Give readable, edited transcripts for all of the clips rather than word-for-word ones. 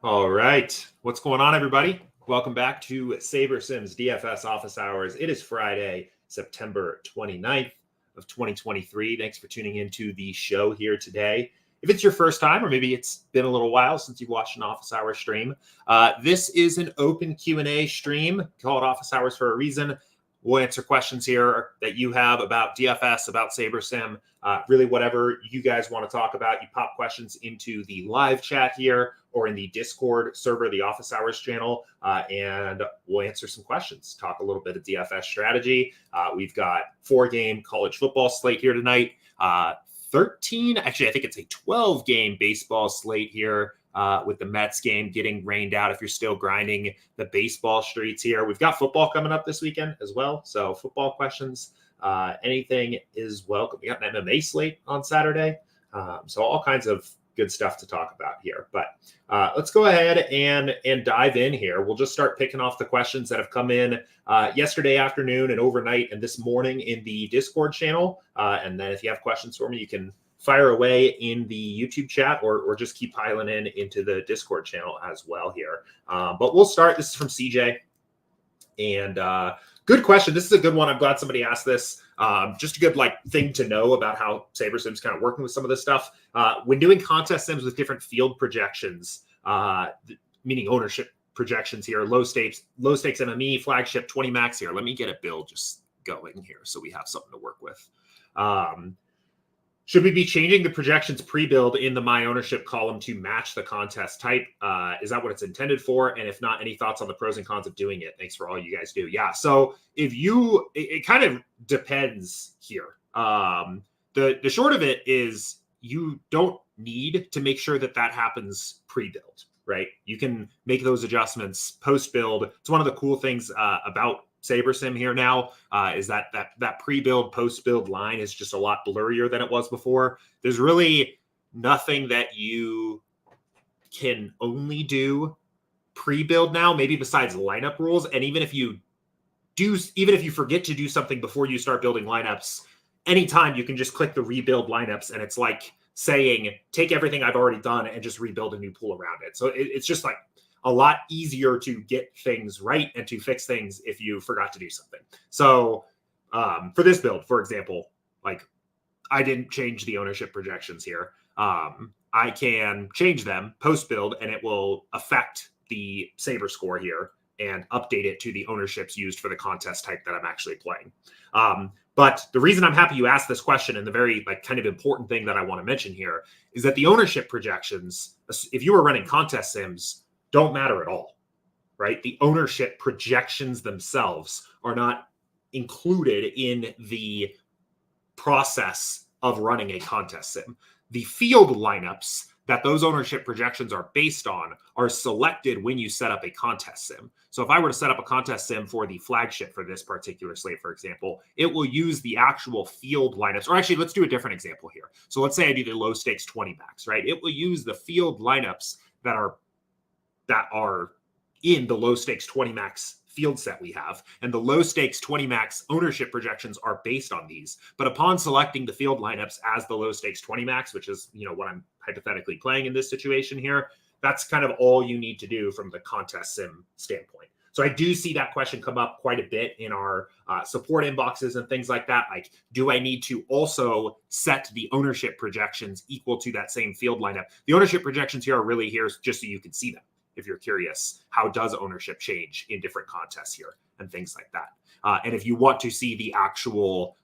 All right. What's going on, everybody? Welcome back to SaberSim's DFS office hours. It is Friday, September 29th of 2023. Thanks for tuning into the show here today. If it's your first time, or maybe it's been a little while since you've watched an office hour stream, this is an open Q&A stream. Call it office hours for a reason. We'll answer questions here that you have about DFS, about SaberSim, really whatever you guys want to talk about. You pop questions into the live chat here or in the Discord server, the office hours channel, and we'll answer some questions, talk a little bit of DFS strategy. We've got 4-game college football slate here tonight, 13, actually, I think it's a 12-game baseball slate here. With the Mets game getting rained out if you're still grinding the baseball streets here. We've got football coming up this weekend as well. So football questions, anything is welcome. We got an MMA slate on Saturday. So all kinds of good stuff to talk about here. But let's go ahead and dive in here. We'll just start picking off the questions that have come in yesterday afternoon and overnight and this morning in the Discord channel. And then if you have questions for me, you can fire away in the YouTube chat or just keep piling in into the Discord channel as well here. But we'll start. This is from CJ. And good question. This is a good one. I'm glad somebody asked this. Just a good thing to know about how SaberSim's kind of working with some of this stuff. When doing contest sims with different field projections, meaning ownership projections here, low stakes MME, flagship 20 max here. Let me get a build just going here so we have something to work with. Should we be changing the projections pre-build in the My Ownership column to match the contest type? Is that what it's intended for? And if not, any thoughts on the pros and cons of doing it? Thanks for all you guys do. Yeah, so if you, it kind of depends here. The short of it is you don't need to make sure that happens pre-build, right? You can make those adjustments post-build. It's one of the cool things about SaberSim here now is that pre-build, post-build line is just a lot blurrier than it was before. There's really nothing that you can only do pre-build now, maybe besides lineup rules. And even if you forget to do something before you start building lineups, anytime you can just click the rebuild lineups, and it's like saying, take everything I've already done and just rebuild a new pool around it. So it's just like a lot easier to get things right and to fix things if you forgot to do something. So for this build, for example, I didn't change the ownership projections here. I can change them post-build and it will affect the Saber score here and update it to the ownerships used for the contest type that I'm actually playing. But the reason I'm happy you asked this question, and the very kind of important thing that I want to mention here, is that the ownership projections, if you were running contest sims, don't matter at all, right? The ownership projections themselves are not included in the process of running a contest sim. The field lineups that those ownership projections are based on are selected when you set up a contest sim. So if I were to set up a contest sim for the flagship for this particular slate, for example, it will use the actual field lineups. Or actually, let's do a different example here. So let's say I do the low stakes 20 max, right? It will use the field lineups that are in the low stakes 20 max field set we have. And the low stakes 20 max ownership projections are based on these. But upon selecting the field lineups as the low stakes 20 max, which is, what I'm hypothetically playing in this situation here, that's kind of all you need to do from the contest sim standpoint. So I do see that question come up quite a bit in our support inboxes and things like that. Like, do I need to also set the ownership projections equal to that same field lineup? The ownership projections here are really here just so you can see them. If you're curious, how does ownership change in different contests here and things like that. And if you want to see the actual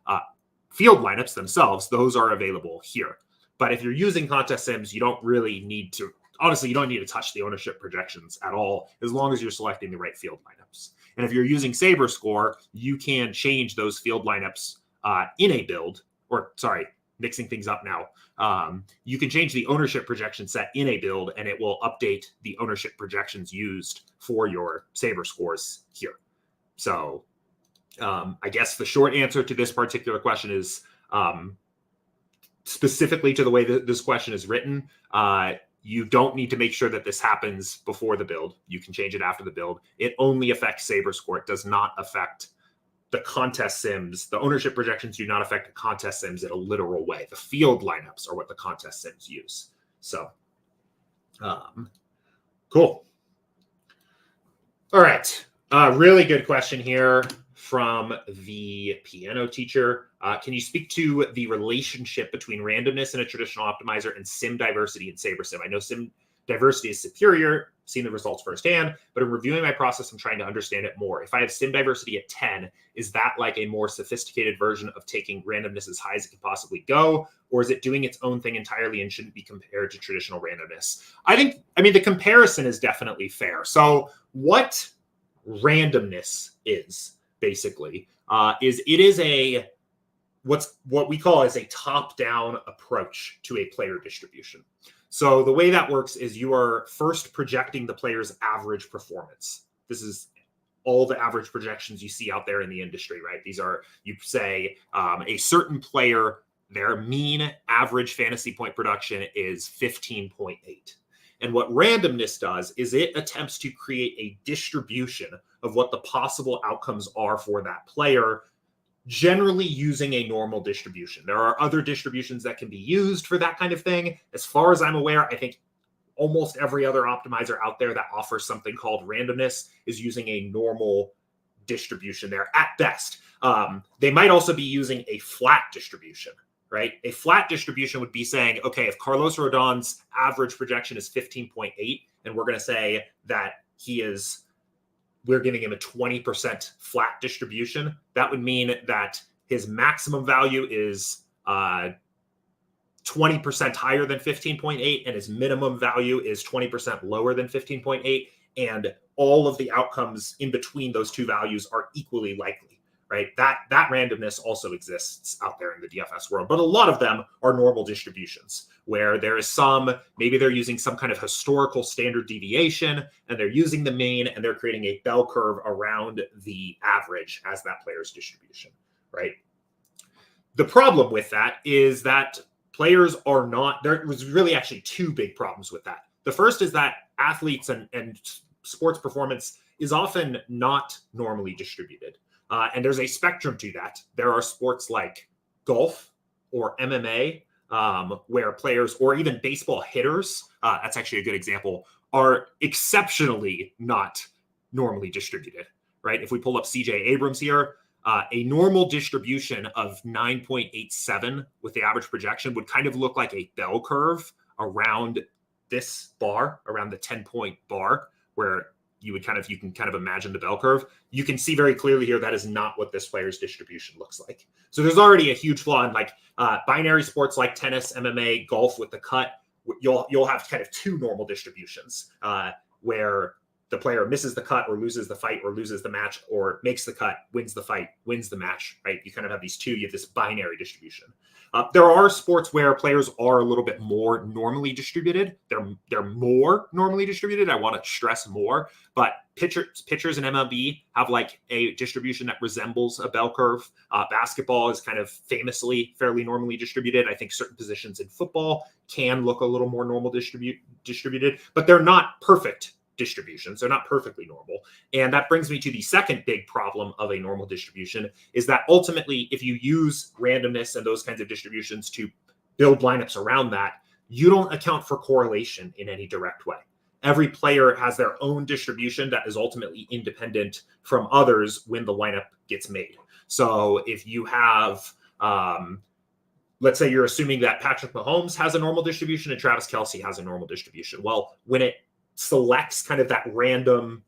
field lineups themselves, those are available here. But if you're using contest sims, you don't really need to, honestly, you don't need to touch the ownership projections at all, as long as you're selecting the right field lineups. And if you're using Saber Score, you can change those field lineups in a build, mixing things up now. You can change the ownership projection set in a build and it will update the ownership projections used for your Saber scores here. So I guess the short answer to this particular question is specifically to the way that this question is written, you don't need to make sure that this happens before the build. You can change it after the build. It only affects Saber score. It does not affect the contest sims. The ownership projections do not affect the contest sims in a literal way. The field lineups are what the contest sims use. So Cool. All right. Really good question here from the piano teacher. Can you speak to the relationship between randomness in a traditional optimizer and sim diversity in SaberSim? I know sim diversity is superior, seen the results firsthand, but in reviewing my process, I'm trying to understand it more. If I have sim diversity at 10, is that like a more sophisticated version of taking randomness as high as it can possibly go? Or is it doing its own thing entirely and shouldn't be compared to traditional randomness? I mean, the comparison is definitely fair. So what randomness is basically what we call as a top-down approach to a player distribution. So the way that works is you are first projecting the player's average performance. This is all the average projections you see out there in the industry, right? These are, you say a certain player, their mean average fantasy point production is 15.8. And what randomness does is it attempts to create a distribution of what the possible outcomes are for that player, generally using a normal distribution. There are other distributions that can be used for that kind of thing. As far as I'm aware, I think almost every other optimizer out there that offers something called randomness is using a normal distribution there at best. They might also be using a flat distribution. Right? A flat distribution would be saying, okay, if Carlos Rodon's average projection is 15.8, and we're going to say that we're giving him a 20% flat distribution, that would mean that his maximum value is 20% higher than 15.8, and his minimum value is 20% lower than 15.8, and all of the outcomes in between those two values are equally likely. Right? That randomness also exists out there in the DFS world, but a lot of them are normal distributions where there is maybe they're using some kind of historical standard deviation and they're using the mean and they're creating a bell curve around the average as that player's distribution, right? The problem with that is that players are not, there was really actually two big problems with that. The first is that athletes and sports performance is often not normally distributed. And there's a spectrum to that. There are sports like golf or MMA where players, or even baseball hitters, that's actually a good example, are exceptionally not normally distributed, right? If we pull up CJ Abrams here, a normal distribution of 9.87 with the average projection would kind of look like a bell curve around this bar, around the 10-point bar, where you can kind of imagine the bell curve. You can see very clearly here that is not what this player's distribution looks like. So there's already a huge flaw in like binary sports like tennis, MMA, golf with the cut. You'll have kind of two normal distributions where the player misses the cut or loses the fight or loses the match, or makes the cut, wins the fight, wins the match, right? You kind of have these two, you have this binary distribution. There are sports where players are a little bit more normally distributed. They're more normally distributed. I want to stress more, but pitchers in MLB have like a distribution that resembles a bell curve. Basketball is kind of famously fairly normally distributed. I think certain positions in football can look a little more normal distributed, but they're not perfect distributions. They're not perfectly normal. And that brings me to the second big problem of a normal distribution, is that ultimately, if you use randomness and those kinds of distributions to build lineups around that, you don't account for correlation in any direct way. Every player has their own distribution that is ultimately independent from others when the lineup gets made. So if you have, let's say you're assuming that Patrick Mahomes has a normal distribution and Travis Kelce has a normal distribution. Well, when it selects kind of that random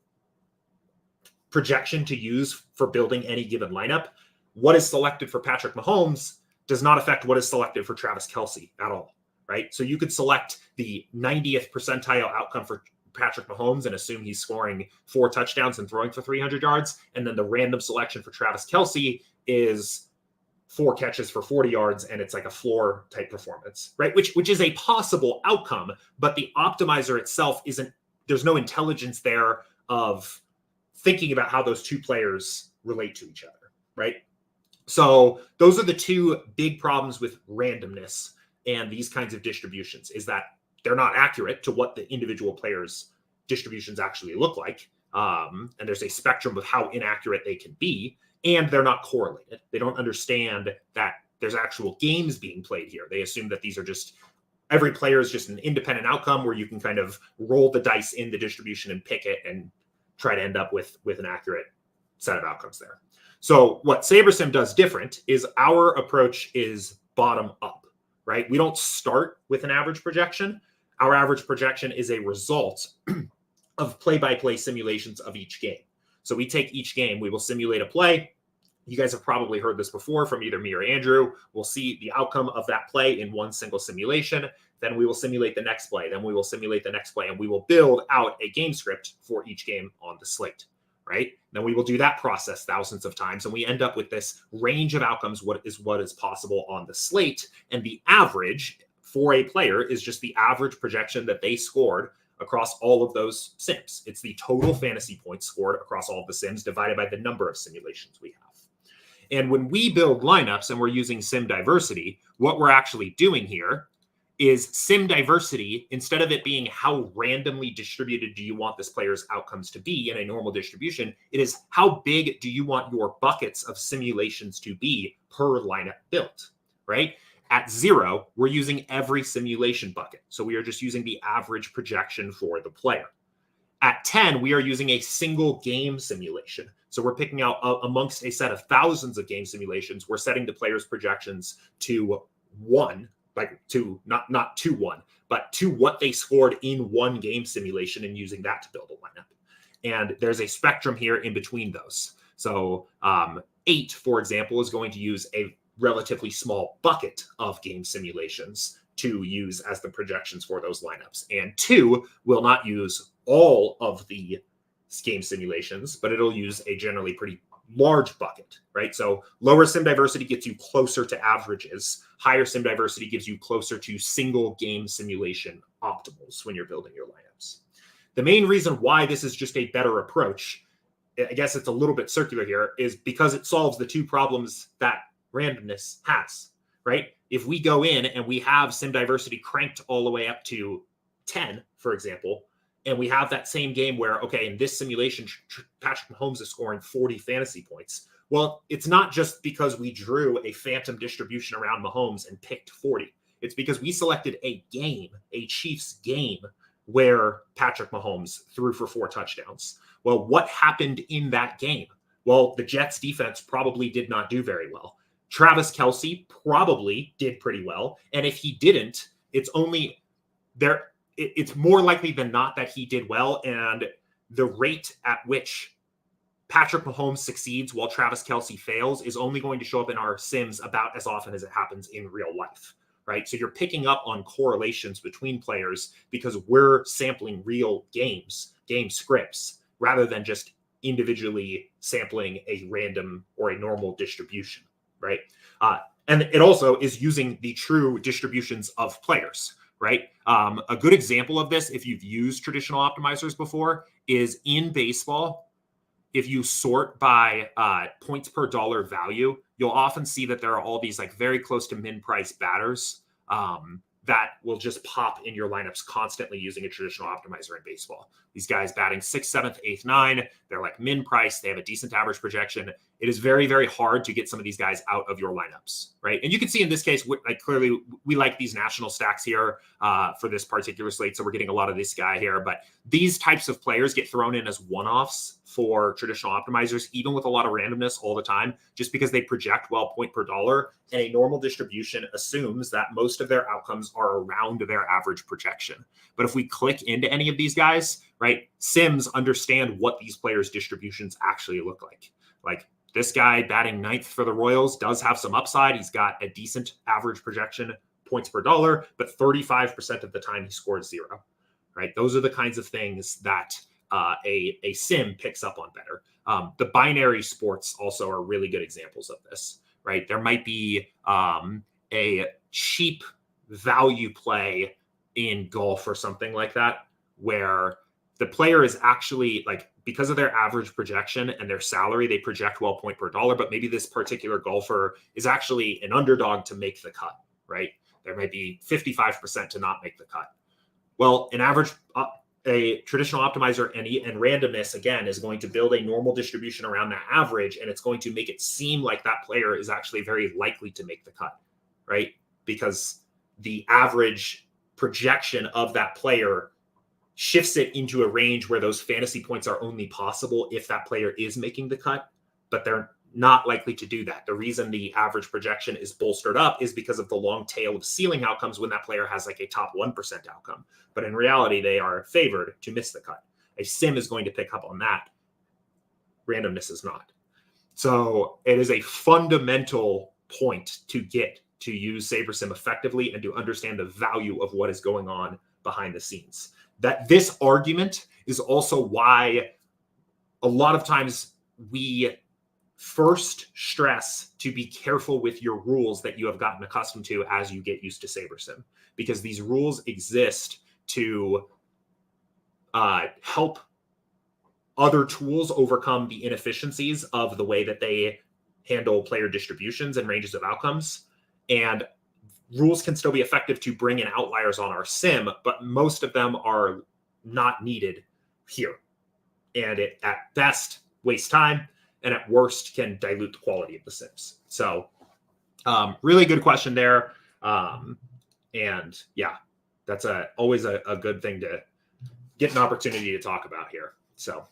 projection to use for building any given lineup, what is selected for Patrick Mahomes does not affect what is selected for Travis Kelce at all, right? So you could select the 90th percentile outcome for Patrick Mahomes and assume he's scoring 4 touchdowns and throwing for 300 yards. And then the random selection for Travis Kelce is 4 catches for 40 yards, and it's like a floor type performance, right? Which is a possible outcome, but the optimizer itself there's no intelligence there of thinking about how those two players relate to each other, right? So those are the two big problems with randomness and these kinds of distributions, is that they're not accurate to what the individual players' distributions actually look like. And there's a spectrum of how inaccurate they can be, and they're not correlated. They don't understand that there's actual games being played here. They assume that these are just every player is just an independent outcome where you can kind of roll the dice in the distribution and pick it and try to end up with an accurate set of outcomes there. So what SaberSim does different is our approach is bottom up, right? We don't start with an average projection. Our average projection is a result of play-by-play simulations of each game. So we take each game, we will simulate a play. You guys have probably heard this before from either me or Andrew. We'll see the outcome of that play in one single simulation. Then we will simulate the next play. Then we will simulate the next play. And we will build out a game script for each game on the slate, right? Then we will do that process thousands of times. And we end up with this range of outcomes, what is possible on the slate. And the average for a player is just the average projection that they scored across all of those sims. It's the total fantasy points scored across all of the sims divided by the number of simulations we have. And when we build lineups and we're using sim diversity, what we're actually doing here is sim diversity, instead of it being how randomly distributed do you want this player's outcomes to be in a normal distribution, it is how big do you want your buckets of simulations to be per lineup built, right? At 0, we're using every simulation bucket. So we are just using the average projection for the player. At 10, we are using a single game simulation. So we're picking out amongst a set of thousands of game simulations, we're setting the player's projections to 1, like to not to 1, but to what they scored in one game simulation and using that to build a lineup. And there's a spectrum here in between those. So 8, for example, is going to use a relatively small bucket of game simulations to use as the projections for those lineups. And 2 will not use all of the game simulations, but it'll use a generally pretty large bucket, right? So lower sim diversity gets you closer to averages. Higher sim diversity gives you closer to single game simulation optimals when you're building your lineups. The main reason why this is just a better approach, I guess it's a little bit circular here, is because it solves the two problems that randomness has, right? If we go in and we have sim diversity cranked all the way up to 10, for example, and we have that same game where, okay, in this simulation, Patrick Mahomes is scoring 40 fantasy points. Well, it's not just because we drew a phantom distribution around Mahomes and picked 40. It's because we selected a game, a Chiefs game, where Patrick Mahomes threw for 4 touchdowns. Well, what happened in that game? Well, the Jets defense probably did not do very well. Travis Kelce probably did pretty well. And if he didn't, it's only there. It's more likely than not that he did well. And the rate at which Patrick Mahomes succeeds while Travis Kelce fails is only going to show up in our sims about as often as it happens in real life, right? So you're picking up on correlations between players because we're sampling real games, game scripts, rather than just individually sampling a random or a normal distribution, right? And it also is using the true distributions of players, right? A good example of this, if you've used traditional optimizers before, is in baseball. If you sort by points per dollar value, you'll often see that there are all these like very close to min price batters that will just pop in your lineups constantly using a traditional optimizer in baseball. These guys batting 6th, 7th, 8th, 9th, they're like min price. They have a decent average projection. It is very, very hard to get some of these guys out of your lineups, right? And you can see in this case, like clearly we like these national stacks here for this particular slate. So we're getting a lot of this guy here, but these types of players get thrown in as one-offs for traditional optimizers, even with a lot of randomness all the time, just because they project well point per dollar. And a normal distribution assumes that most of their outcomes are around their average projection. But if we click into any of these guys, right, sims understand what these players' distributions actually look like. Like this guy batting 9th for the Royals does have some upside. He's got a decent average projection, points per dollar, but 35% of the time he scores 0, right? Those are the kinds of things that a sim picks up on better. The binary sports also are really good examples of this, right? There might be a cheap value play in golf or something like that, where the player is actually like, because of their average projection and their salary, they project well point per dollar, but maybe this particular golfer is actually an underdog to make the cut, right? There might be 55% to not make the cut. Well, an average, a traditional optimizer and randomness, again, is going to build a normal distribution around that average, and it's going to make it seem like that player is actually very likely to make the cut, right? Because the average projection of that player shifts it into a range where those fantasy points are only possible if that player is making the cut, but they're not likely to do that. The reason the average projection is bolstered up is because of the long tail of ceiling outcomes when that player has like a top 1% outcome. But in reality, they are favored to miss the cut. A sim is going to pick up on that. Randomness is not. So it is a fundamental point to get to use SaberSim effectively and to understand the value of what is going on behind the scenes. That this argument is also why a lot of times we first stress to be careful with your rules that you have gotten accustomed to as you get used to SaberSim, because these rules exist to help other tools overcome the inefficiencies of the way that they handle player distributions and ranges of outcomes. And rules can still be effective to bring in outliers on our sim, but most of them are not needed here. And it, at best, wastes time, and at worst, can dilute the quality of the sims. So really good question there. And yeah, that's always a good thing to get an opportunity to talk about here. So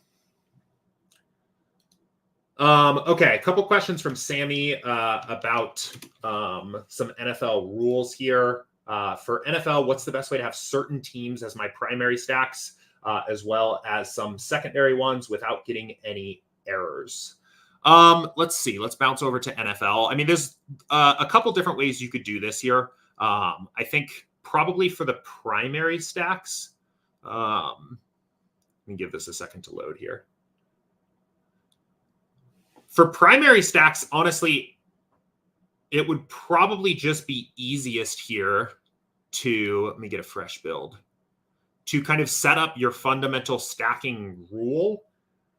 okay, a couple questions from Sammy about some NFL rules here. For NFL, what's the best way to have certain teams as my primary stacks, as well as some secondary ones without getting any errors? Let's see. Let's bounce over to NFL. I mean, there's a couple different ways you could do this here. I think probably for the primary stacks, let me give this a second to load here. For primary stacks, honestly, it would probably just be easiest here to, let me get a fresh build, to kind of set up your fundamental stacking rule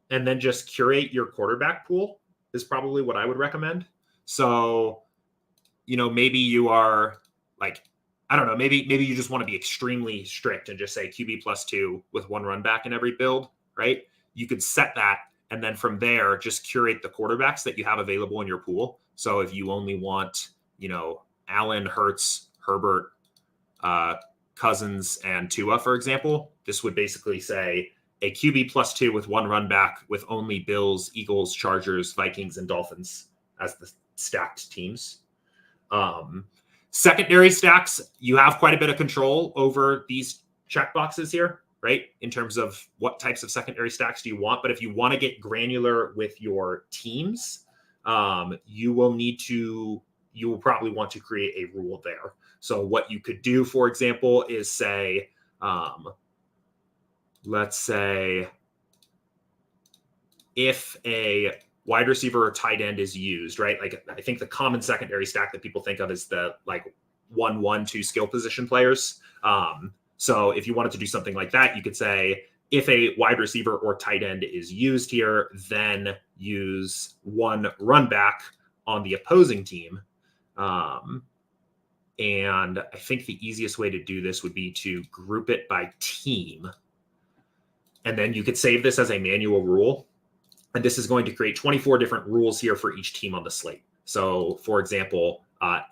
and then just curate your quarterback pool is probably what I would recommend. So, you know, maybe you are like, I don't know, maybe you just want to be extremely strict and just say QB +2 with 1 run back in every build, right? You could set that. And then from there, just curate the quarterbacks that you have available in your pool. So if you only want, you know, Allen, Hurts, Herbert, Cousins, and Tua, for example, this would basically say a QB +2 with 1 run back with only Bills, Eagles, Chargers, Vikings, and Dolphins as the stacked teams. Secondary stacks, you have quite a bit of control over these checkboxes here, right? In terms of what types of secondary stacks do you want. But if you want to get granular with your teams, you will probably want to create a rule there. So what you could do, for example, is say, let's say if a wide receiver or tight end is used, right? Like I think the common secondary stack that people think of is the like 1-1-2 skill position players. So if you wanted to do something like that, you could say if a wide receiver or tight end is used here, then use 1 run back on the opposing team. And I think the easiest way to do this would be to group it by team. And then you could save this as a manual rule. And this is going to create 24 different rules here for each team on the slate. So for example,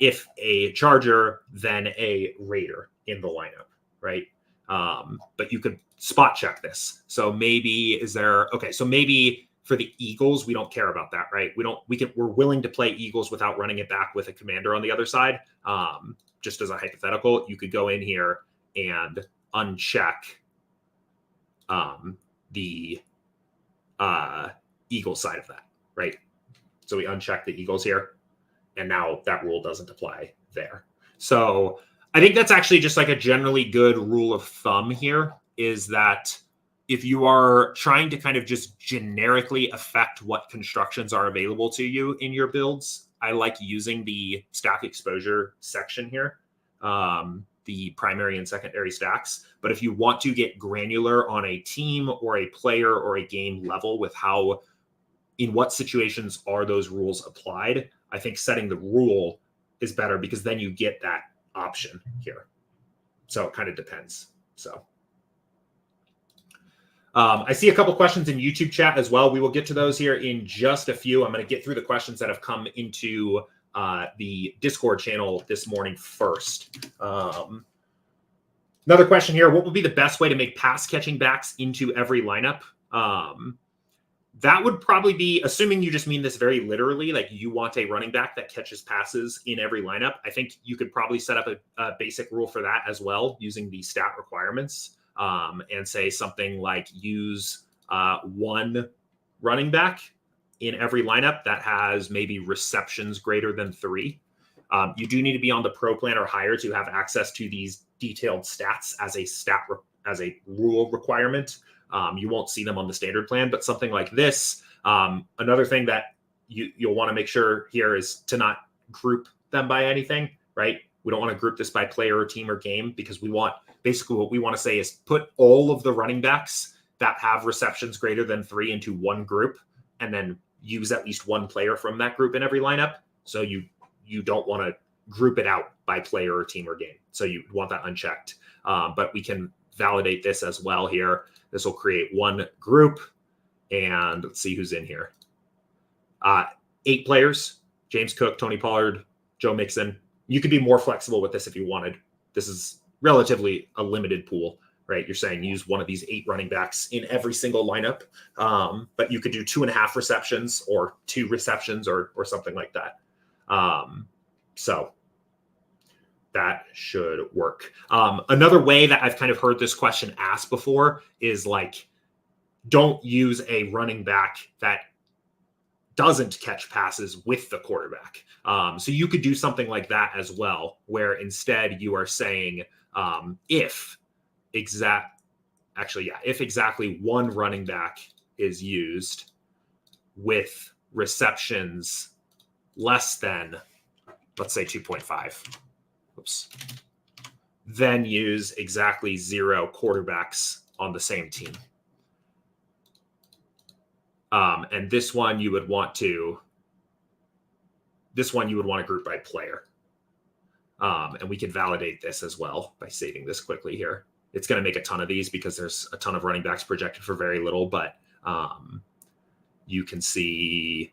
if a Charger, then a Raider in the lineup, right? But you could spot check this. So maybe so maybe for the Eagles, we don't care about that, right? We're willing to play Eagles without running it back with a commander on the other side. Just as a hypothetical, you could go in here and uncheck the Eagles side of that, right? So we uncheck the Eagles here, and now that rule doesn't apply there. So I think that's actually just like a generally good rule of thumb here, is that if you are trying to kind of just generically affect what constructions are available to you in your builds, I like using the stack exposure section here, the primary and secondary stacks. But if you want to get granular on a team or a player or a game level with how, in what situations are those rules applied, I think setting the rule is better, because then you get that option here. So it kind of depends. So I see a couple questions in YouTube chat as well. We will get to those here in just a few. I'm going to get through the questions that have come into the Discord channel this morning first. Another question here, what would be the best way to make pass catching backs into every lineup? That would probably be, assuming you just mean this very literally, like you want a running back that catches passes in every lineup. I think you could probably set up a basic rule for that as well, using the stat requirements, and say something like use one running back in every lineup that has maybe receptions greater than 3. You do need to be on the pro plan or higher to have access to these detailed stats as a rule requirement. You won't see them on the standard plan, but something like this, another thing that you'll want to make sure here is to not group them by anything, right? We don't want to group this by player or team or game, because basically what we want to say is put all of the running backs that have receptions greater than 3 into one group, and then use at least one player from that group in every lineup. So you don't want to group it out by player or team or game. So you want that unchecked. But we can validate this as well here. This will create one group, and let's see who's in here. 8 players: James Cook, Tony Pollard, Joe Mixon. You could be more flexible with this if you wanted. This is relatively a limited pool, right? You're saying use one of these 8 running backs in every single lineup, but you could do 2.5 receptions or 2 receptions or something like that. So that should work. Another way that I've kind of heard this question asked before is like, don't use a running back that doesn't catch passes with the quarterback. So you could do something like that as well, where instead you are saying, if exactly one running back is used with receptions less than, let's say 2.5. Oops. Then use exactly 0 quarterbacks on the same team. And this one you would want to group by player. And we can validate this as well by saving this quickly here. It's going to make a ton of these because there's a ton of running backs projected for very little, but you can see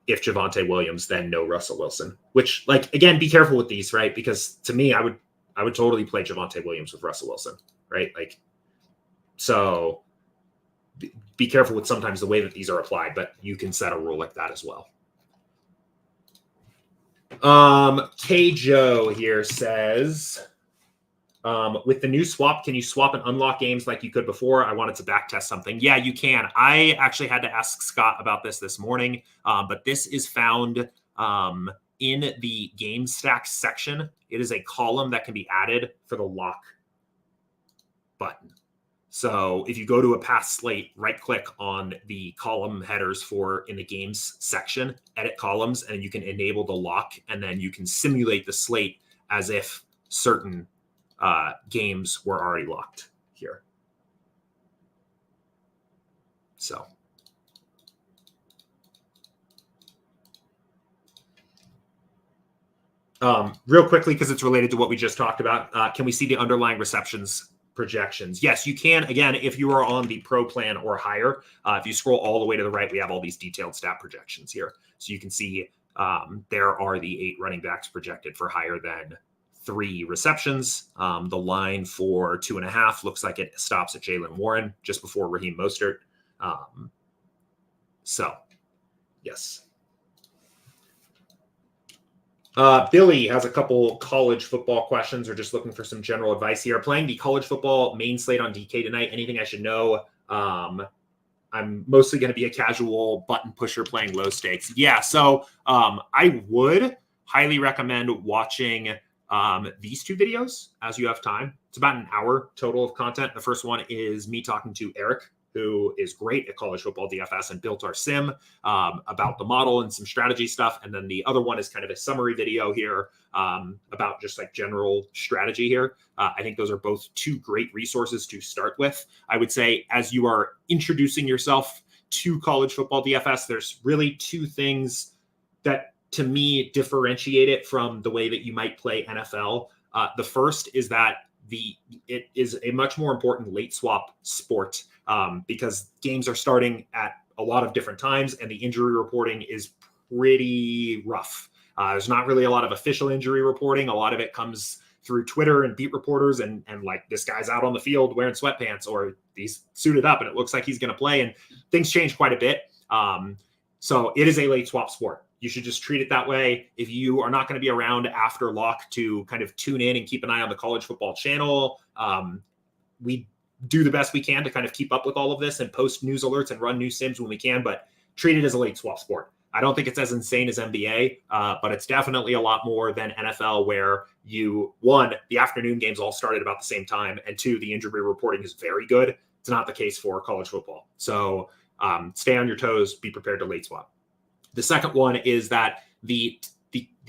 if Javonte Williams, then no Russell Wilson, which, like, again, be careful with these, right? Because to me, I would totally play Javonte Williams with Russell Wilson, right? Like, so be careful with sometimes the way that these are applied, but you can set a rule like that as well. K Joe here says, with the new swap, can you swap and unlock games like you could before? I wanted to back test something. Yeah, you can. I actually had to ask Scott about this morning, but this is found in the game stack section. It is a column that can be added for the lock button. So if you go to a past slate, right click on the column headers in the games section, edit columns, and you can enable the lock, and then you can simulate the slate as if certain games were already locked here. So real quickly, because it's related to what we just talked about, can we see the underlying receptions projections? Yes, you can. Again, if you are on the pro plan or higher, if you scroll all the way to the right, we have all these detailed stat projections here. So you can see there are the 8 running backs projected for higher than 3 receptions. The line for 2.5 looks like it stops at Jaylen Warren just before Raheem Mostert. So, yes. Billy has a couple college football questions, or just looking for some general advice here. Playing the college football main slate on DK tonight. Anything I should know? I'm mostly going to be a casual button pusher playing low stakes. Yeah, so I would highly recommend watching these 2 videos as you have time. It's about an hour total of content. The first one is me talking to Eric, who is great at college football DFS and built our sim, about the model and some strategy stuff. And then the other one is kind of a summary video here about just like general strategy here. I think those are both 2 great resources to start with. I would say as you are introducing yourself to college football DFS, there's really 2 things that to me differentiate it from the way that you might play NFL. The first is that it is a much more important late swap sport, because games are starting at a lot of different times and the injury reporting is pretty rough. There's not really a lot of official injury reporting. A lot of it comes through Twitter and beat reporters and like this guy's out on the field wearing sweatpants or he's suited up and it looks like he's going to play, and things change quite a bit. So it is a late swap sport. You should just treat it that way. If you are not going to be around after lock to kind of tune in and keep an eye on the college football channel, we do the best we can to kind of keep up with all of this and post news alerts and run new sims when we can, but treat it as a late swap sport. I don't think it's as insane as NBA, but it's definitely a lot more than NFL, where one, the afternoon games all start at about the same time, and two, the injury reporting is very good. It's not the case for college football. So stay on your toes, be prepared to late swap. The second one is that the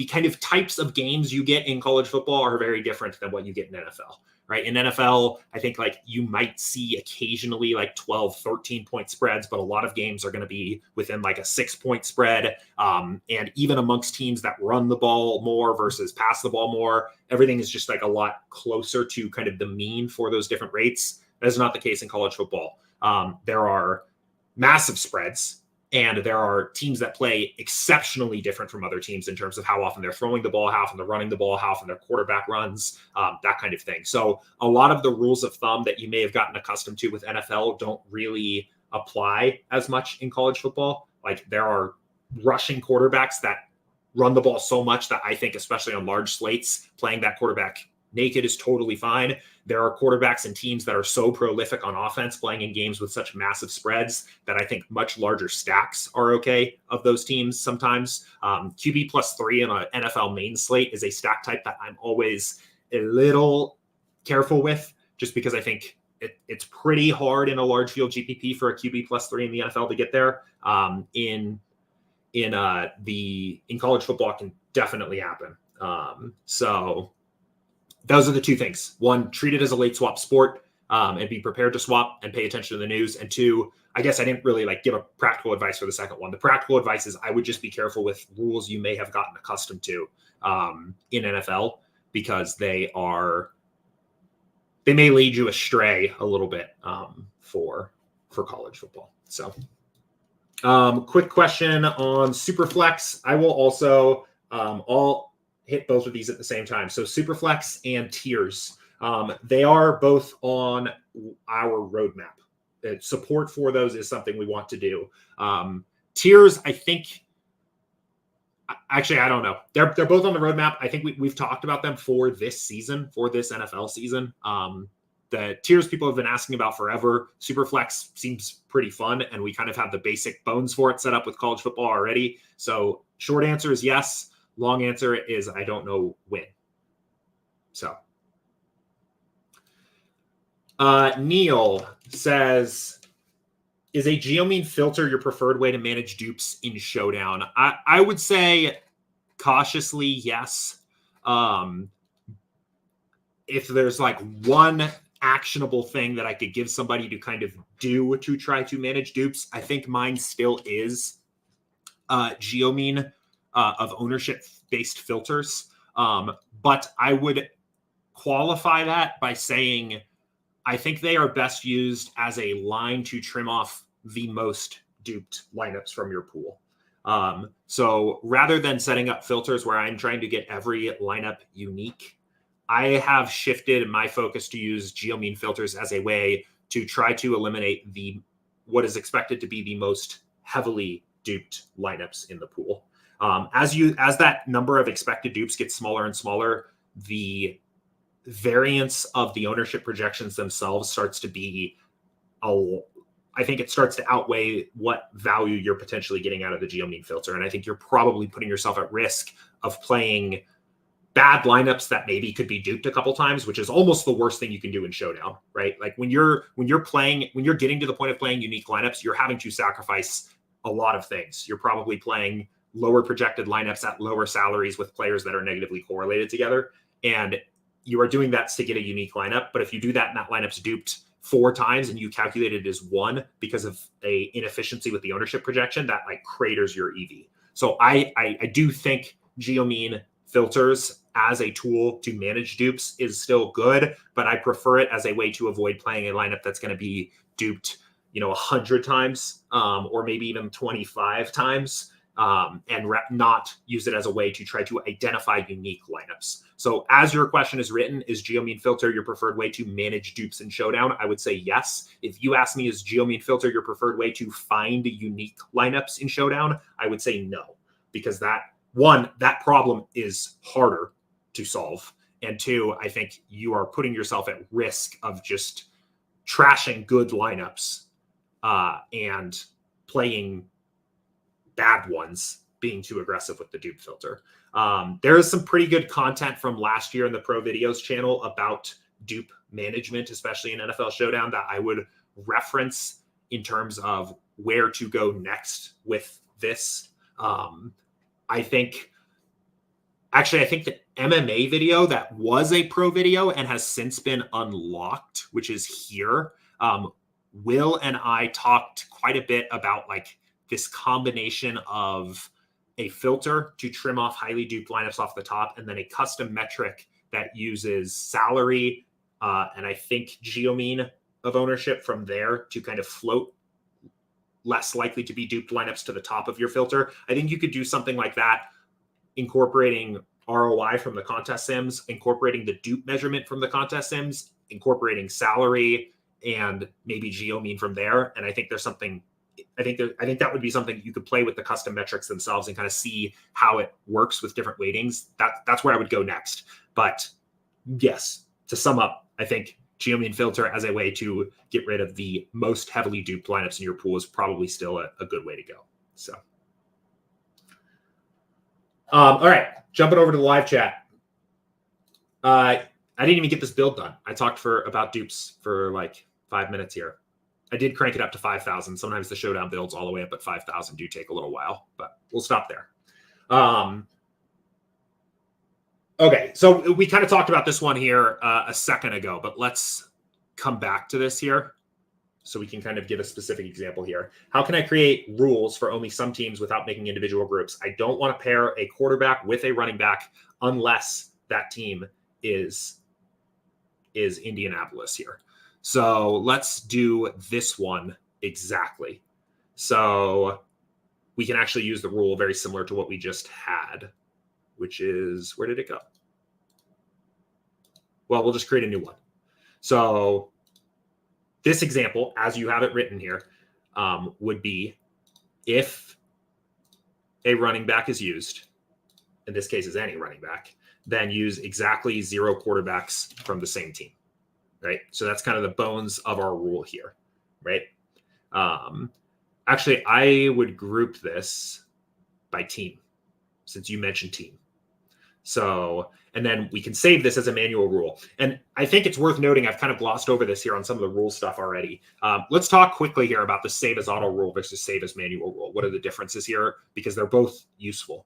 kind of types of games you get in college football are very different than what you get in NFL. Right. In NFL, I think like you might see occasionally like 12, 13 point spreads, but a lot of games are going to be within like a 6-point spread. And even amongst teams that run the ball more versus pass the ball more, everything is just like a lot closer to kind of the mean for those different rates. That is not the case in college football. There are massive spreads, and there are teams that play exceptionally different from other teams in terms of how often they're throwing the ball, how often they're running the ball, how often their quarterback runs, that kind of thing. So a lot of the rules of thumb that you may have gotten accustomed to with NFL don't really apply as much in college football. Like there are rushing quarterbacks that run the ball so much that I think, especially on large slates, playing that quarterback naked is totally fine. There are quarterbacks and teams that are so prolific on offense, playing in games with such massive spreads, that I think much larger stacks are okay of those teams sometimes. QB +3 on an NFL main slate is a stack type that I'm always a little careful with, just because I think it's pretty hard in a large field GPP for a QB +3 in the NFL to get there. In college football, it can definitely happen. So those are the two things. One, treat it as a late swap sport, and be prepared to swap and pay attention to the news. And two, I guess I didn't really like give a practical advice for the second one. The practical advice is I would just be careful with rules you may have gotten accustomed to in NFL, because they may lead you astray a little bit for college football. So quick question on Superflex. I will also all hit both of these at the same time. So Superflex and Tiers, they are both on our roadmap. Support for those is something we want to do. Tiers, I think, actually, I don't know. They're both on the roadmap. I think we've talked about them for this season, for this NFL season. The Tiers people have been asking about forever. Superflex seems pretty fun, and we kind of have the basic bones for it set up with college football already. So short answer is yes. Long answer is I don't know when. So Neil says, is a geomean filter your preferred way to manage dupes in Showdown? I would say cautiously yes. If there's like one actionable thing that I could give somebody to kind of do to try to manage dupes, I think mine still is geomean of ownership-based filters. But I would qualify that by saying I think they are best used as a line to trim off the most duped lineups from your pool. So rather than setting up filters where I'm trying to get every lineup unique, I have shifted my focus to use geomean filters as a way to try to eliminate what is expected to be the most heavily duped lineups in the pool. As that number of expected dupes gets smaller and smaller, the variance of the ownership projections themselves starts to be I think it starts to outweigh what value you're potentially getting out of the geomean filter. And I think you're probably putting yourself at risk of playing bad lineups that maybe could be duped a couple times, which is almost the worst thing you can do in Showdown, right? Like when you're getting to the point of playing unique lineups, you're having to sacrifice a lot of things. You're probably playing lower projected lineups at lower salaries with players that are negatively correlated together. And you are doing that to get a unique lineup. But if you do that and that lineup's duped 4 times and you calculate it as 1 because of a inefficiency with the ownership projection, that like craters your EV. So I do think geomean filters as a tool to manage dupes is still good, but I prefer it as a way to avoid playing a lineup that's going to be duped, 100 times or maybe even 25 times. and not use it as a way to try to identify unique lineups. So as your question is written, is geomean filter your preferred way to manage dupes in Showdown? I would say yes. If you ask me, is geomean filter your preferred way to find unique lineups in Showdown? I would say no, because that problem is harder to solve. And two, I think you are putting yourself at risk of just trashing good lineups and playing bad ones, being too aggressive with the dupe filter. There is some pretty good content from last year in the Pro Videos channel about dupe management, especially in NFL Showdown, that I would reference in terms of where to go next with this. I think the MMA video that was a pro video and has since been unlocked, which is here. Will and I talked quite a bit about like this combination of a filter to trim off highly duped lineups off the top, and then a custom metric that uses salary and I think geomean of ownership from there to kind of float less likely to be duped lineups to the top of your filter. I think you could do something like that, incorporating ROI from the contest sims, incorporating the dupe measurement from the contest sims, incorporating salary and maybe geomean from there. And I think there's something, I think that would be something you could play with the custom metrics themselves and kind of see how it works with different weightings. That's where I would go next. But yes, to sum up, I think geomean filter as a way to get rid of the most heavily duped lineups in your pool is probably still a good way to go. So, all right, jumping over to the live chat. I didn't even get this build done. I talked about dupes for like 5 minutes here. I did crank it up to 5,000. Sometimes the Showdown builds all the way up at 5,000 do take a little while, but we'll stop there. Okay, so we kind of talked about this one here a second ago, but let's come back to this here so we can kind of give a specific example here. How can I create rules for only some teams without making individual groups? I don't want to pair a quarterback with a running back unless that team is Indianapolis here. So let's do this one exactly. So we can actually use the rule very similar to what we just had, which is, where did it go? Well, we'll just create a new one. So this example, as you have it written here, would be if a running back is used, in this case is any running back, then use exactly 0 quarterbacks from the same team, right? So that's kind of the bones of our rule here, right? Actually, I would group this by team, since you mentioned team. So, and then we can save this as a manual rule. And I think it's worth noting, I've kind of glossed over this here on some of the rule stuff already. Let's talk quickly here about the save as auto rule versus save as manual rule. What are the differences here? Because they're both useful.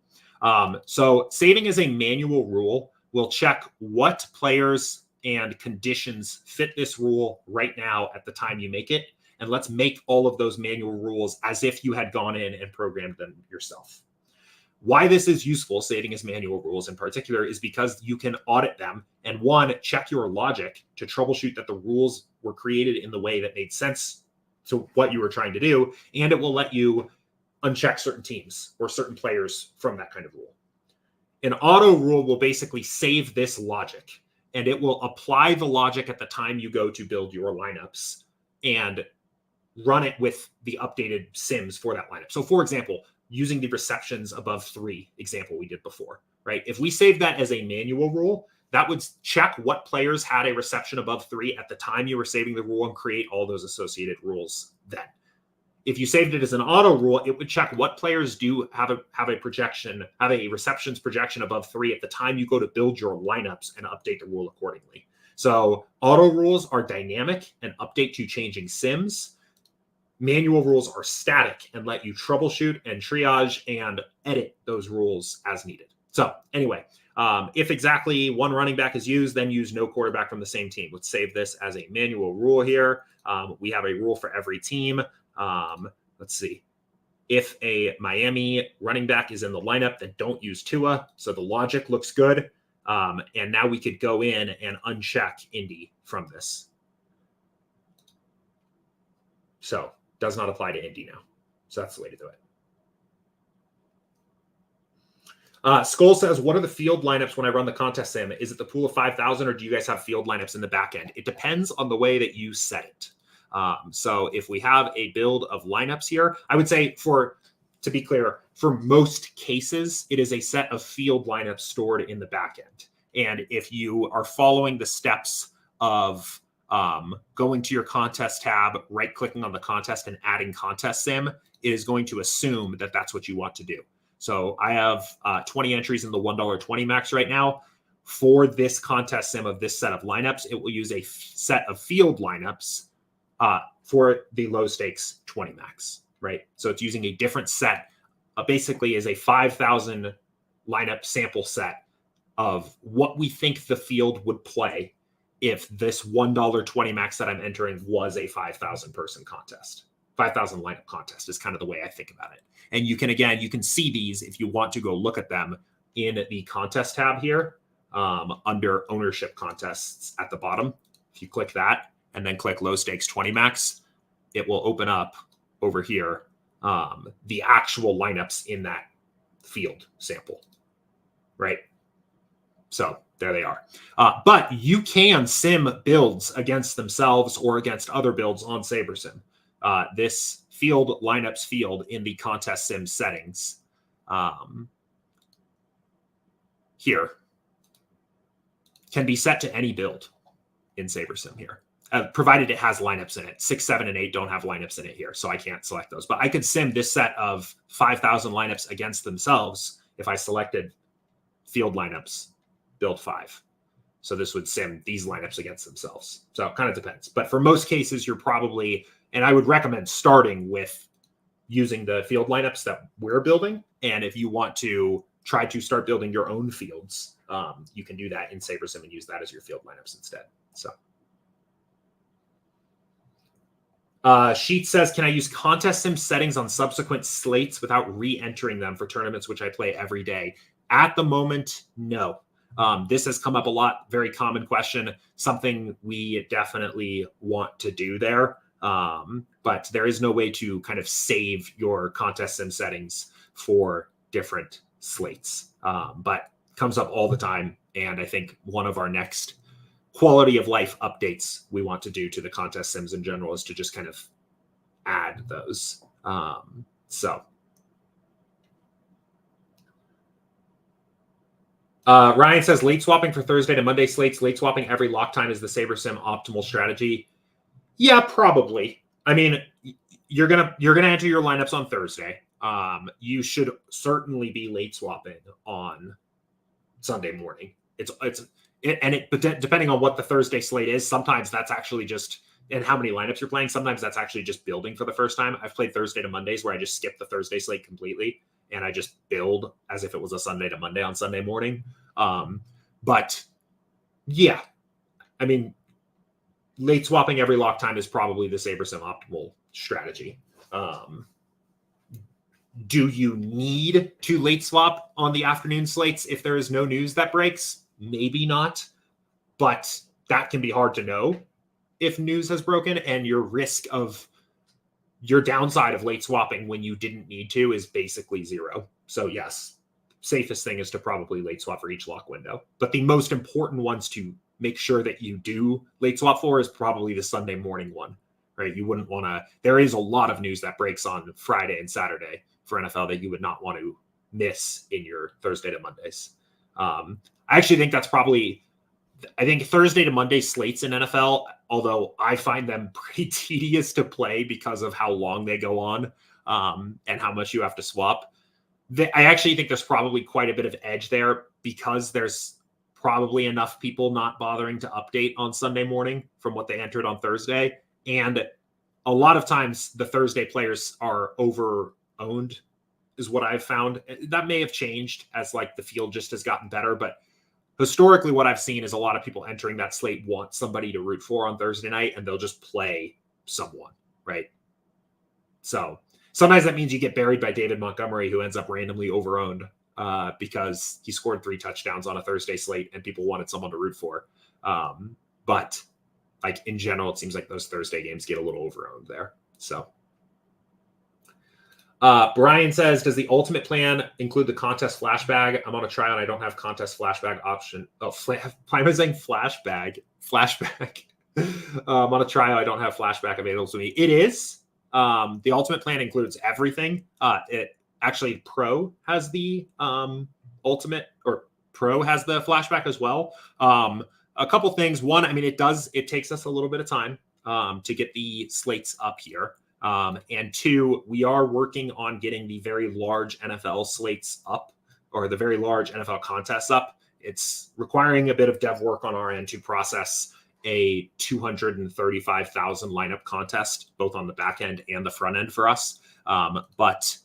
So saving as a manual rule will check what players and conditions fit this rule right now at the time you make it. And let's make all of those manual rules as if you had gone in and programmed them yourself. Why this is useful, saving as manual rules in particular, is because you can audit them and one, check your logic to troubleshoot that the rules were created in the way that made sense to what you were trying to do. And it will let you uncheck certain teams or certain players from that kind of rule. An auto rule will basically save this logic and it will apply the logic at the time you go to build your lineups and run it with the updated sims for that lineup. So for example, using the receptions above 3 example we did before, right? If we save that as a manual rule, that would check what players had a reception above 3 at the time you were saving the rule and create all those associated rules then. If you saved it as an auto rule, it would check what players do have a receptions projection above 3 at the time you go to build your lineups and update the rule accordingly. So auto rules are dynamic and update to changing sims. Manual rules are static and let you troubleshoot and triage and edit those rules as needed. So anyway, if exactly 1 running back is used, then use no quarterback from the same team. Let's save this as a manual rule here. We have a rule for every team. Let's see. If a Miami running back is in the lineup, then don't use Tua. So the logic looks good. And now we could go in and uncheck Indy from this. So does not apply to Indy now. So that's the way to do it. Skull says, what are the field lineups when I run the contest sim? Is it the pool of 5,000 or do you guys have field lineups in the back end? It depends on the way that you set it. So if we have a build of lineups here, I would say to be clear, for most cases, it is a set of field lineups stored in the back end. And if you are following the steps of going to your contest tab, right-clicking on the contest and adding contest sim, it is going to assume that that's what you want to do. So I have 20 entries in the $1.20 max right now. For this contest sim of this set of lineups, it will use a set of field lineups for the low stakes 20 max, right? So it's using a different set, basically is a 5,000 lineup sample set of what we think the field would play if this $1.20 max that I'm entering was a 5,000 person contest. 5,000 lineup contest is kind of the way I think about it. And you can see these if you want to go look at them in the contest tab here under ownership contests at the bottom. If you click that and then click low stakes 20 max, it will open up over here the actual lineups in that field sample, right? So there they are. But you can sim builds against themselves or against other builds on SaberSim. This field lineups field in the contest sim settings here can be set to any build in SaberSim here, provided it has lineups in it. 6, 7, and 8 don't have lineups in it here, so I can't select those. But I could sim this set of 5,000 lineups against themselves if I selected field lineups, build 5. So this would sim these lineups against themselves. So it kind of depends. But for most cases, you're probably, and I would recommend starting with using the field lineups that we're building. And if you want to try to start building your own fields, you can do that in SaberSim and use that as your field lineups instead. So Sheet says, can I use contest sim settings on subsequent slates without re-entering them for tournaments which I play every day? At the moment, no. This has come up a lot. Very common question. Something we definitely want to do there. But there is no way to kind of save your contest sim settings for different slates. But comes up all the time. And I think one of our next quality of life updates we want to do to the contest sims in general is to just kind of add those. Ryan says late swapping for Thursday to Monday slates, late swapping every lock time is the SaberSim optimal strategy. Yeah, probably. I mean, you're gonna enter your lineups on Thursday. You should certainly be late swapping on Sunday morning. But depending on what the Thursday slate is, sometimes that's actually just, and how many lineups you're playing, sometimes that's actually just building for the first time. I've played Thursday to Mondays where I just skip the Thursday slate completely and I just build as if it was a Sunday to Monday on Sunday morning. But yeah, I mean, late swapping every lock time is probably the SaberSim optimal strategy. Do you need to late swap on the afternoon slates if there is no news that breaks? Maybe not, but that can be hard to know if news has broken, and your downside of late swapping when you didn't need to is basically zero. So yes, safest thing is to probably late swap for each lock window. But the most important ones to make sure that you do late swap for is probably the Sunday morning one, right? You wouldn't want to, there is a lot of news that breaks on Friday and Saturday for NFL that you would not want to miss in your Thursday to Mondays. I actually think that's probably, I think Thursday to Monday slates in NFL, although I find them pretty tedious to play because of how long they go on and how much you have to swap. I actually think there's probably quite a bit of edge there because there's probably enough people not bothering to update on Sunday morning from what they entered on Thursday. And a lot of times the Thursday players are over-owned is what I've found. That may have changed as like the field just has gotten better, but historically, what I've seen is a lot of people entering that slate want somebody to root for on Thursday night, and they'll just play someone, right? So sometimes that means you get buried by David Montgomery, who ends up randomly over-owned because he scored 3 touchdowns on a Thursday slate, and people wanted someone to root for. But like in general, it seems like those Thursday games get a little over-owned there. So Brian says, does the ultimate plan include the contest flashback? I'm on a trial and I don't have contest flashback option. Oh, why am I saying flashback? Flashback. I'm on a trial. I don't have flashback available to me. It is. The ultimate plan includes everything. It actually Pro has the ultimate, or Pro has the flashback as well. A couple things. One, I mean, it takes us a little bit of time to get the slates up here. And two, we are working on getting the very large NFL slates up, or the very large NFL contests up. It's requiring a bit of dev work on our end to process a 235,000 lineup contest, both on the back end and the front end for us. But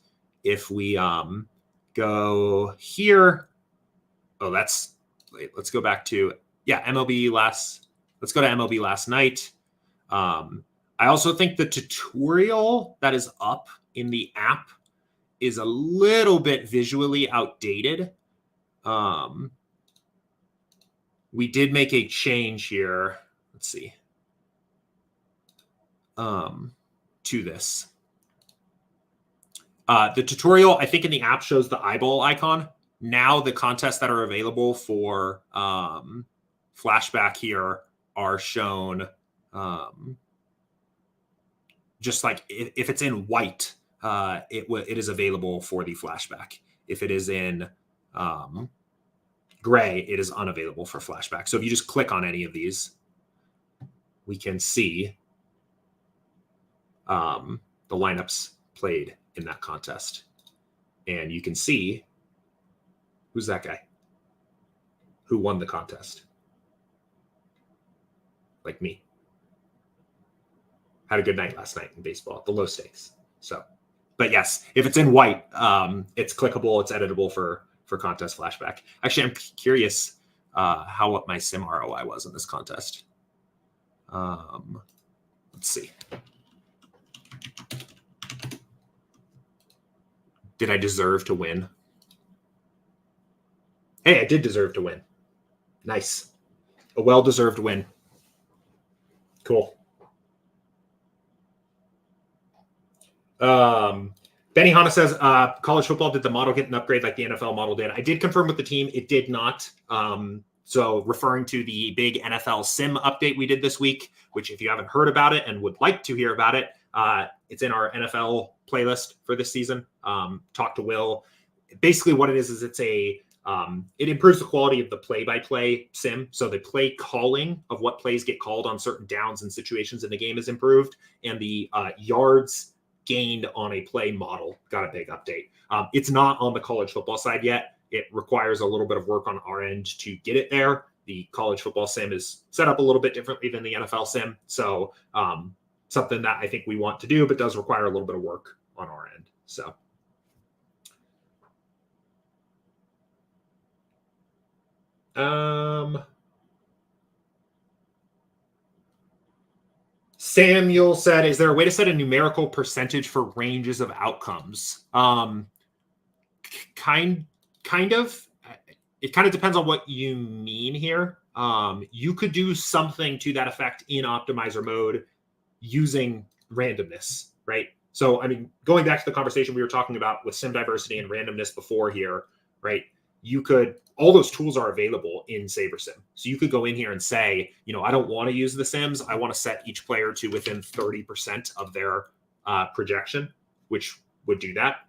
if we go here, let's go back to, MLB let's go to MLB last night. I also think the tutorial that is up in the app is a little bit visually outdated. We did make a change here. Let's see. To this. The tutorial, I think in the app shows the eyeball icon. Now the contests that are available for Flashback here are shown just like if it's in white, it is available for the flashback. If it is in gray, it is unavailable for flashback. So if you just click on any of these, we can see the lineups played in that contest. And you can see who's that guy who won the contest. Like me. Had a good night last night in baseball, the low stakes. So, but yes, if it's in white, it's clickable, it's editable for contest flashback. Actually, I'm curious what my sim ROI was in this contest. Let's see. Did I deserve to win? Hey, I did deserve to win. Nice. A well-deserved win. Cool. Benny Hanna says, college football, did the model get an upgrade like the NFL model did? I did confirm with the team. It did not. So referring to the big NFL Sim update we did this week, which if you haven't heard about it and would like to hear about it, it's in our NFL playlist for this season. Talk to Will. Basically what it is it's a, it improves the quality of the play-by-play sim. So the play calling of what plays get called on certain downs and situations in the game is improved. And the yards gained on a play model got a big update. It's not on the college football side yet. It requires a little bit of work on our end to get it there. The college football sim is set up a little bit differently than the NFL sim. So something that I think we want to do, but does require a little bit of work on our end. So. Samuel said, is there a way to set a numerical percentage for ranges of outcomes? Kind of. It kind of depends on what you mean here. You could do something to that effect in optimizer mode using randomness, right? So, I mean, going back to the conversation we were talking about with sim diversity and randomness before here, right? You could, all those tools are available in SaberSim. So you could go in here and say, I don't want to use the sims. I want to set each player to within 30% of their projection, which would do that.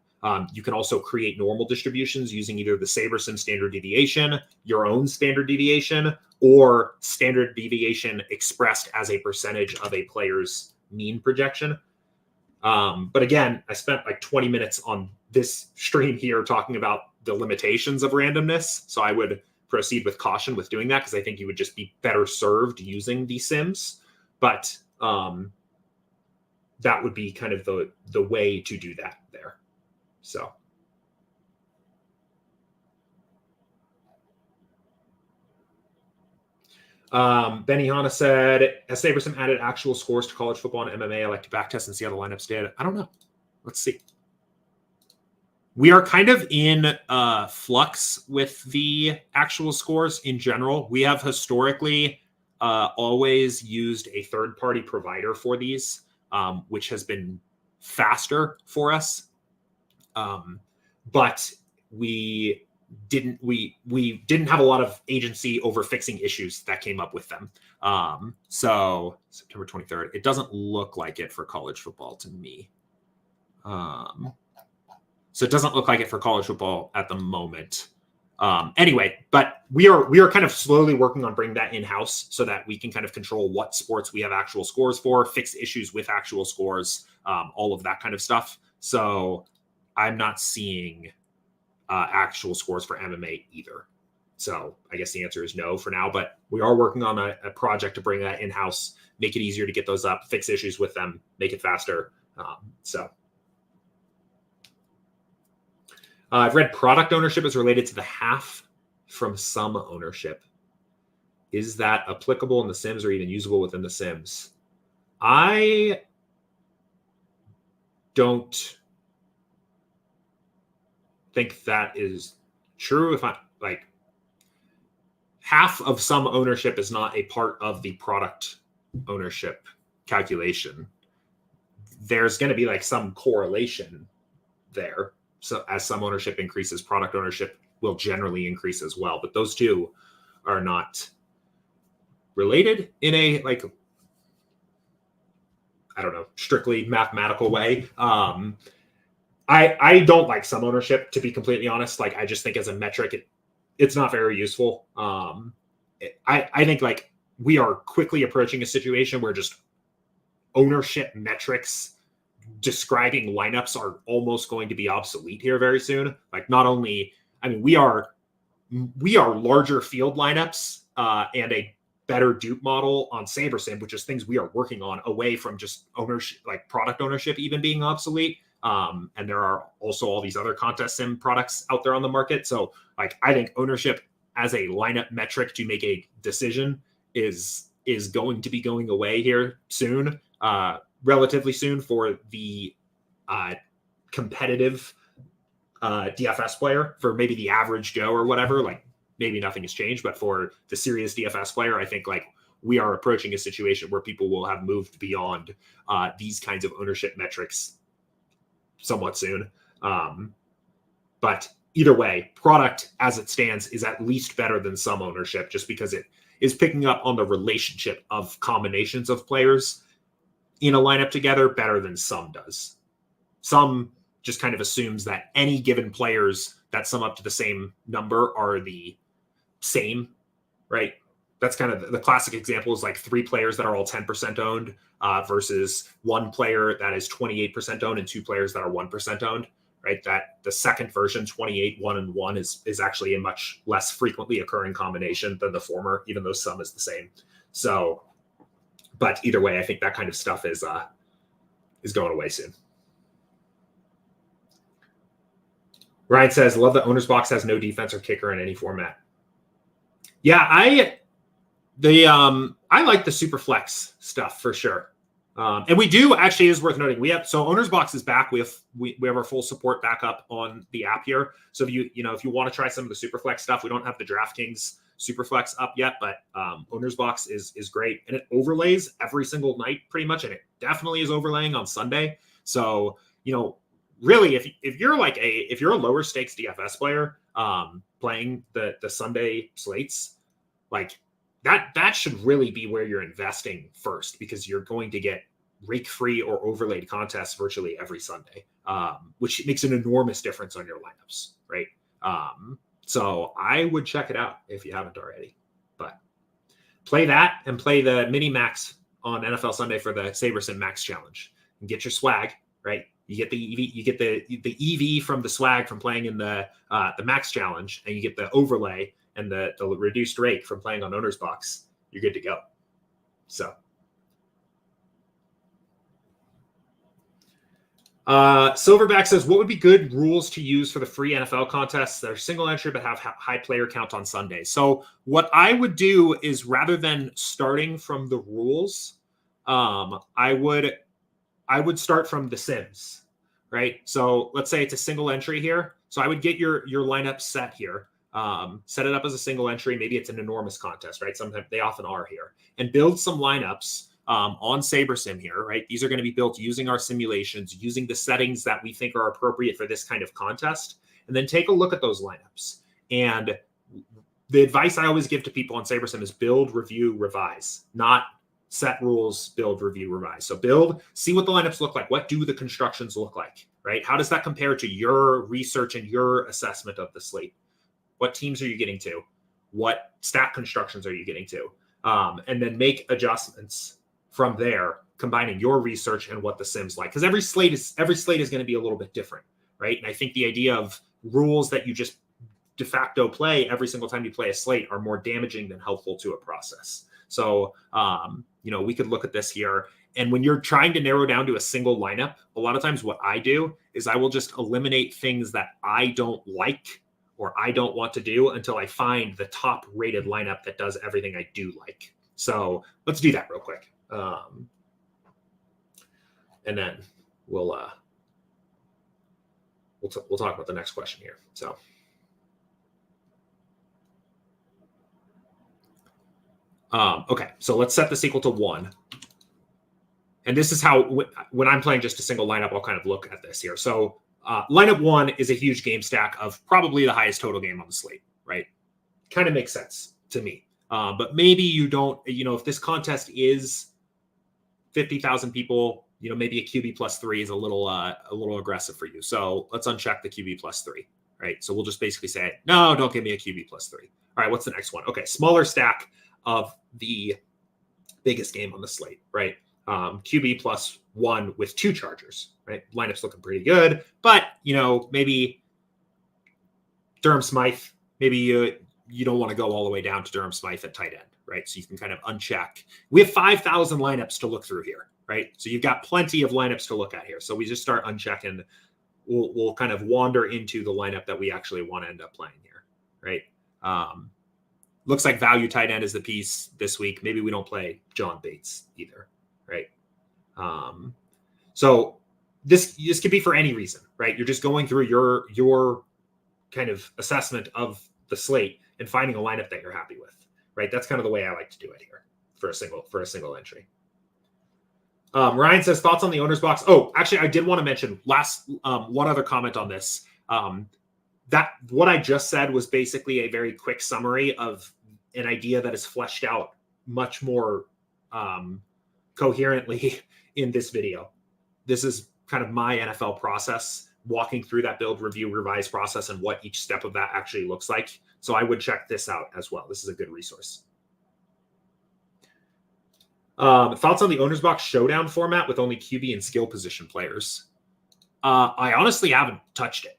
You can also create normal distributions using either the SaberSim standard deviation, your own standard deviation, or standard deviation expressed as a percentage of a player's mean projection. But again, I spent like 20 minutes on this stream here talking about the limitations of randomness. So I would proceed with caution with doing that because I think you would just be better served using the sims. But that would be kind of the way to do that there. So. Benny Hanna said, has SaberSim added actual scores to college football and MMA? I like to backtest and see how the lineups did. I don't know. Let's see. We are kind of in flux with the actual scores in general. We have historically always used a third-party provider for these, which has been faster for us. But we didn't have a lot of agency over fixing issues that came up with them. So September 23rd, it doesn't look like it for college football to me. So it doesn't look like it for college football at the moment. Anyway, but we are kind of slowly working on bringing that in-house so that we can kind of control what sports we have actual scores for, fix issues with actual scores, all of that kind of stuff. So I'm not seeing actual scores for MMA either. So I guess the answer is no for now, but we are working on a project to bring that in-house, make it easier to get those up, fix issues with them, make it faster. I've read product ownership is related to the half from sum ownership. Is that applicable in the Sims or even usable within the Sims? I don't think that is true. If I like half of sum ownership is not a part of the product ownership calculation. There's going to be like some correlation there. So as sum ownership increases, product ownership will generally increase as well. But those two are not related in a, like, I don't know, strictly mathematical way. I don't like sum ownership, to be completely honest. Like, I just think as a metric, it's not very useful. I think like we are quickly approaching a situation where just ownership metrics describing lineups are almost going to be obsolete here very soon. Like, not only, I mean, we are larger field lineups and a better dupe model on SaberSim, which is things we are working on away from just ownership, like product ownership even being obsolete. And there are also all these other contest sim products out there on the market. So like, I think ownership as a lineup metric to make a decision is going to be going away here soon. Relatively soon for the competitive DFS player. For maybe the average Joe or whatever, like maybe nothing has changed, but for the serious DFS player, I think like we are approaching a situation where people will have moved beyond these kinds of ownership metrics somewhat soon. But either way, product as it stands is at least better than sum ownership, just because it is picking up on the relationship of combinations of players in a lineup together better than sum does. Sum just kind of assumes that any given players that sum up to the same number are the same, right? That's kind of the classic example is like 3 players that are all 10% owned versus 1 player that is 28% owned and 2 players that are 1% owned, right? That the second version, 28, 1 and 1 is actually a much less frequently occurring combination than the former, even though sum is the same. So, but either way, I think that kind of stuff is going away soon. Ryan says, love that OwnersBox has no defense or kicker in any format. Yeah, I like the Superflex stuff for sure. And we do actually, is worth noting. So OwnersBox is back. We have our full support back up on the app here. So if you want to try some of the Superflex stuff, we don't have the DraftKings Superflex up yet, but OwnersBox is great, and it overlays every single night pretty much, and it definitely is overlaying on Sunday. So really, if you're a lower stakes DFS player playing the Sunday slates, like that should really be where you're investing first, because you're going to get rake free or overlaid contests virtually every Sunday, which makes an enormous difference on your lineups, right? So I would check it out if you haven't already. But play that and play the mini max on NFL Sunday for the SaberSim Max Challenge and get your swag, right? You get the EV, you get the EV from the swag from playing in the Max Challenge, and you get the overlay and the reduced rate from playing on OwnersBox. You're good to go. So Silverback says, what would be good rules to use for the free NFL contests that are single entry but have high player count on Sundays? So what I would do is, rather than starting from the rules, I would start from the Sims, right? So let's say it's a single entry here. So I would get your lineup set here, set it up as a single entry. Maybe it's an enormous contest, right? Sometimes they often are here, and build some lineups on SaberSim here, right? These are going to be built using our simulations, using the settings that we think are appropriate for this kind of contest. And then take a look at those lineups. And the advice I always give to people on SaberSim is build, review, revise, not set rules, build, review, revise. So build, see what the lineups look like. What do the constructions look like, right? How does that compare to your research and your assessment of the slate? What teams are you getting to? What stack constructions are you getting to? And then make adjustments from there, combining your research and what the sim's like. Because every slate is going to be a little bit different, right? And I think the idea of rules that you just de facto play every single time you play a slate are more damaging than helpful to a process. So, we could look at this here. And when you're trying to narrow down to a single lineup, a lot of times what I do is I will just eliminate things that I don't like or I don't want to do until I find the top rated lineup that does everything I do like. So let's do that real quick. And then we'll talk about the next question here. So. Okay, so let's set this equal to 1. And this is how, when I'm playing just a single lineup, I'll kind of look at this here. So lineup 1 is a huge game stack of probably the highest total game on the slate, right? Kind of makes sense to me. But maybe you don't, if this contest is 50,000 people, maybe a QB plus 3 is a little aggressive for you. So let's uncheck the QB plus 3, right? So we'll just basically say, no, don't give me a QB plus 3. All right, what's the next one? Okay, smaller stack of the biggest game on the slate, right? QB plus 1 with 2 Chargers, right? Lineup's looking pretty good, but maybe Durham Smythe, maybe you don't want to go all the way down to Durham Smythe at tight end, right? So you can kind of uncheck. We have 5,000 lineups to look through here, right? So you've got plenty of lineups to look at here. So we just start unchecking. We'll kind of wander into the lineup that we actually want to end up playing here, right? Looks like value tight end is the piece this week. Maybe we don't play John Bates either, right? So this could be for any reason, right? You're just going through your kind of assessment of the slate and finding a lineup that you're happy with, right? That's kind of the way I like to do it here for a single entry. Ryan says thoughts on the owner's box. Oh, actually, I did want to mention one other comment on this. That what I just said was basically a very quick summary of an idea that is fleshed out much more coherently in this video. This is kind of my NFL process, walking through that build, review, revise process and what each step of that actually looks like. So I would check this out as well. This is a good resource. Thoughts on the OwnersBox Showdown format with only QB and skill position players? I honestly haven't touched it.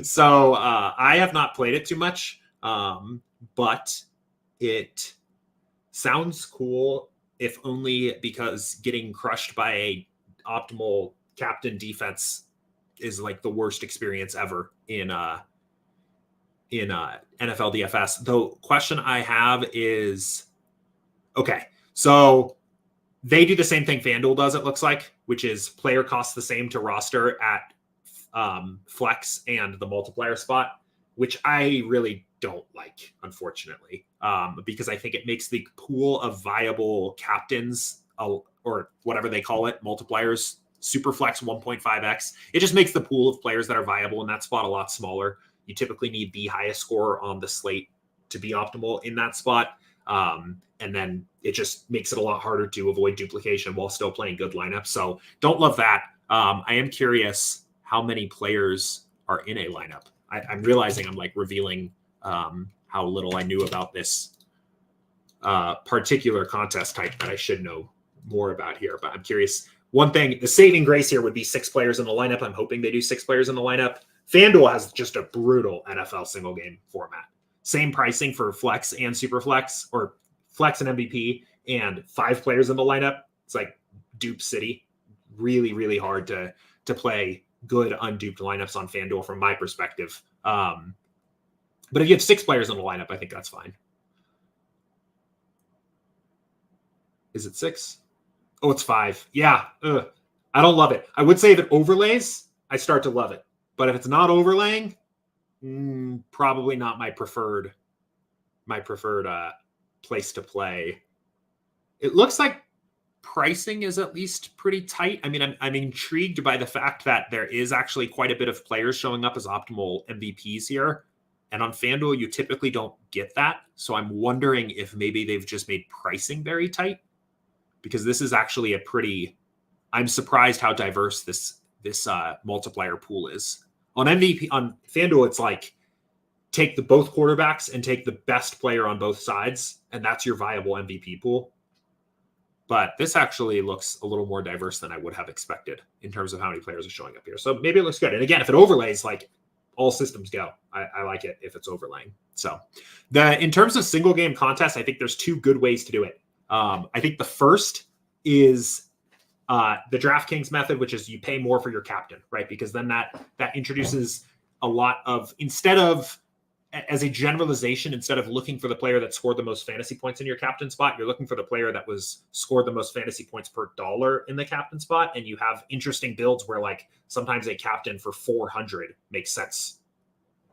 So I have not played it too much, but it sounds cool, if only because getting crushed by a optimal captain defense is like the worst experience ever in NFL DFS. The question I have is, okay, so they do the same thing FanDuel does, it looks like, which is player costs the same to roster at flex and the multiplier spot, which I really don't like, unfortunately, because I think it makes the pool of viable captains, or whatever they call it, multipliers, Superflex 1.5x. It just makes the pool of players that are viable in that spot a lot smaller. You typically need the highest scorer on the slate to be optimal in that spot. And then it just makes it a lot harder to avoid duplication while still playing good lineups. So don't love that. I am curious how many players are in a lineup. I'm realizing I'm like revealing how little I knew about this particular contest type that I should know more about here. But I'm curious. One thing, the saving grace here would be 6 players in the lineup. I'm hoping they do 6 players in the lineup. FanDuel has just a brutal NFL single game format. Same pricing for flex and super flex, or flex and MVP, and 5 players in the lineup. It's like dupe city. Really, really hard to play good unduped lineups on FanDuel from my perspective. But if you have 6 players in the lineup, I think that's fine. Is it 6? Oh, it's 5. Yeah. I don't love it. I would say if it overlays, I start to love it. But if it's not overlaying, probably not my preferred place to play. It looks like pricing is at least pretty tight. I mean, I'm intrigued by the fact that there is actually quite a bit of players showing up as optimal MVPs here. And on FanDuel, you typically don't get that. So I'm wondering if maybe they've just made pricing very tight, because this is actually a pretty, I'm surprised how diverse this multiplier pool is. On MVP, on FanDuel, it's like take the both quarterbacks and take the best player on both sides, and that's your viable MVP pool. But this actually looks a little more diverse than I would have expected in terms of how many players are showing up here. So maybe it looks good. And again, if it overlays, like, all systems go. I like it if it's overlaying. So in terms of single game contests, I think there's two good ways to do it. I think the first is the DraftKings method, which is you pay more for your captain, right? Because then that introduces a lot of, instead of, as a generalization, instead of looking for the player that scored the most fantasy points in your captain spot, you're looking for the player that was scored the most fantasy points per dollar in the captain spot. And you have interesting builds where, like, sometimes a captain for 400 makes sense,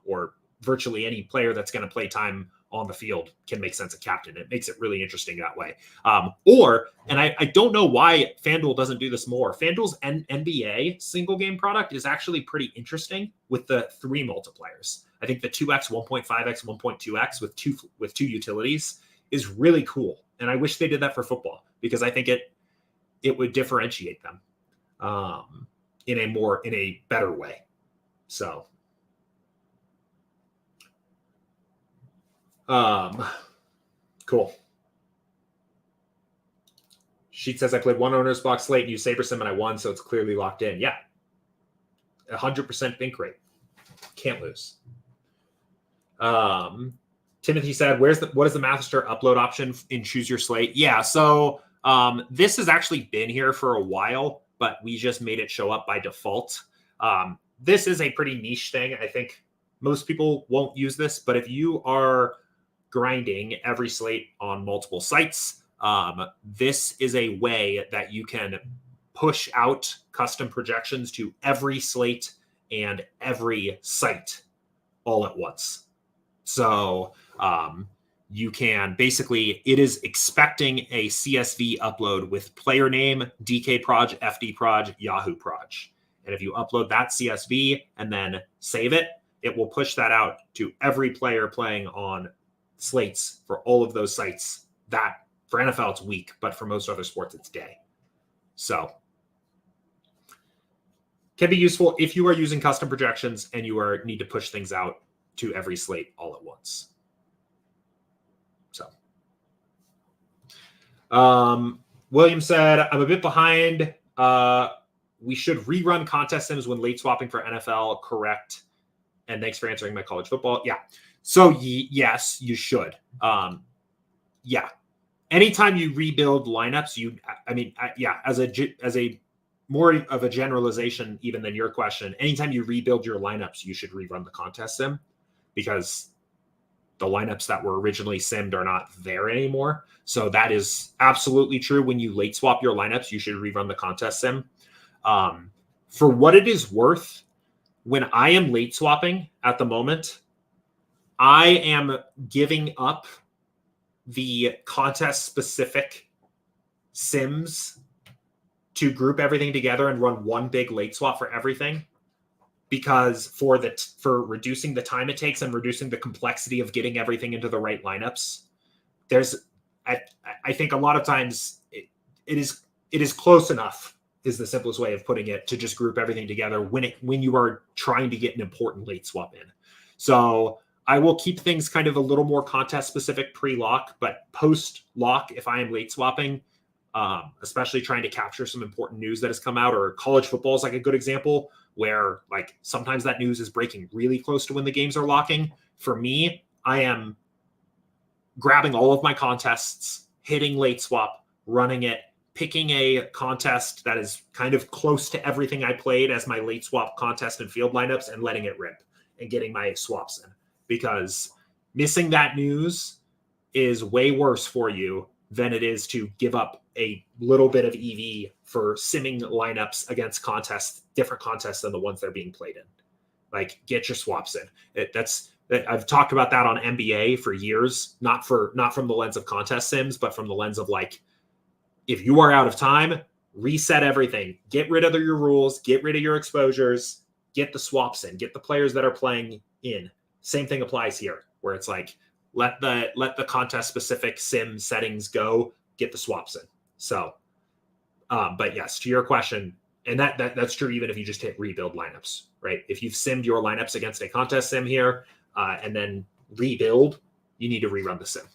or virtually any player that's going to play time on the field can make sense of captain. It makes it really interesting that way. And I don't know why FanDuel doesn't do this more. FanDuel's NBA single game product is actually pretty interesting with the 3 multipliers. I think the 2x, 1.5x, 1.2x with two utilities is really cool. And I wish they did that for football, because I think it would differentiate them in a better way. So cool. Sheet says I played one OwnersBox slate and used SaberSim and I won, so it's clearly locked in. Yeah. 100% think rate. Can't lose. Timothy said, what is the Master upload option in Choose Your Slate? Yeah, so this has actually been here for a while, but we just made it show up by default. This is a pretty niche thing. I think most people won't use this, but if you are grinding every slate on multiple sites, this is a way that you can push out custom projections to every slate and every site all at once. So you can basically, it is expecting a CSV upload with player name, DK Proj, FD Proj, Yahoo Proj. And if you upload that CSV and then save it, it will push that out to every player playing on slates for all of those sites. That for NFL, it's week, but for most other sports, it's day. So can be useful if you are using custom projections and you need to push things out to every slate all at once. So William said, I'm a bit behind. We should rerun contest sims when late swapping for NFL, correct? And thanks for answering my college football. Yeah. So yes, you should. Yeah. Anytime you rebuild lineups, as a more of a generalization even than your question, anytime you rebuild your lineups, you should rerun the contest sim, because the lineups that were originally simmed are not there anymore. So that is absolutely true. When you late swap your lineups, you should rerun the contest sim. For what it is worth, when I am late swapping at the moment, I am giving up the contest specific sims to group everything together and run one big late swap for everything, because for reducing the time it takes and reducing the complexity of getting everything into the right lineups, I think a lot of times it is close enough is the simplest way of putting it, to just group everything together when you are trying to get an important late swap in. So I will keep things kind of a little more contest specific pre-lock, but post-lock, if I am late swapping, especially trying to capture some important news that has come out, or college football is like a good example, where like sometimes that news is breaking really close to when the games are locking. For me, I am grabbing all of my contests, hitting late swap, running it, picking a contest that is kind of close to everything I played as my late swap contest and field lineups, and letting it rip and getting my swaps in. Because missing that news is way worse for you than it is to give up a little bit of EV for simming lineups against different contests than the ones they're being played in. Like, get your swaps in. I've talked about that on NBA for years, not from the lens of contest sims, but from the lens of like If you are out of time, reset everything. Get rid of your rules. Get rid of your exposures. Get the swaps in. Get the players that are playing in. Same thing applies here, where it's like, let the contest specific sim settings go. Get the swaps in. So, but yes, to your question, and that's true even if you just hit rebuild lineups, right? If you've simmed your lineups against a contest sim here and then rebuild, you need to rerun the sim.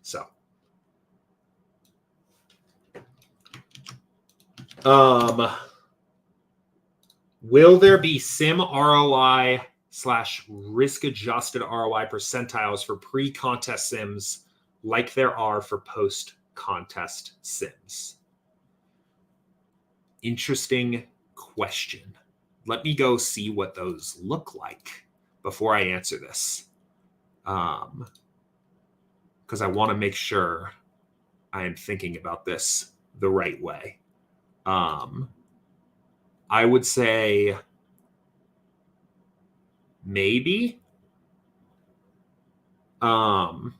So, will there be sim ROI / risk adjusted ROI percentiles for pre-contest sims like there are for post-contest sims? Interesting question. Let me go see what those look like before I answer this. Because I want to make sure I am thinking about this the right way. I would say maybe. I'm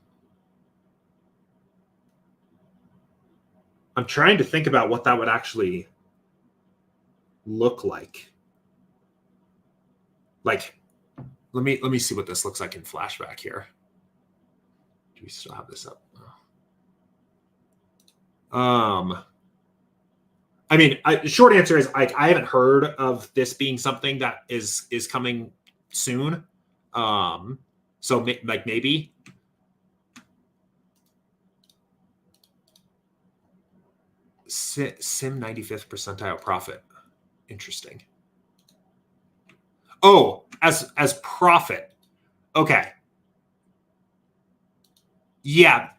trying to think about what that would actually look like. Like, let me see what this looks like in Flashback here. Do we still have this up? I mean, short answer is I haven't heard of this being something that is coming soon. So like maybe. Sim 95th percentile profit. Interesting. Oh, as profit. Okay. Yeah.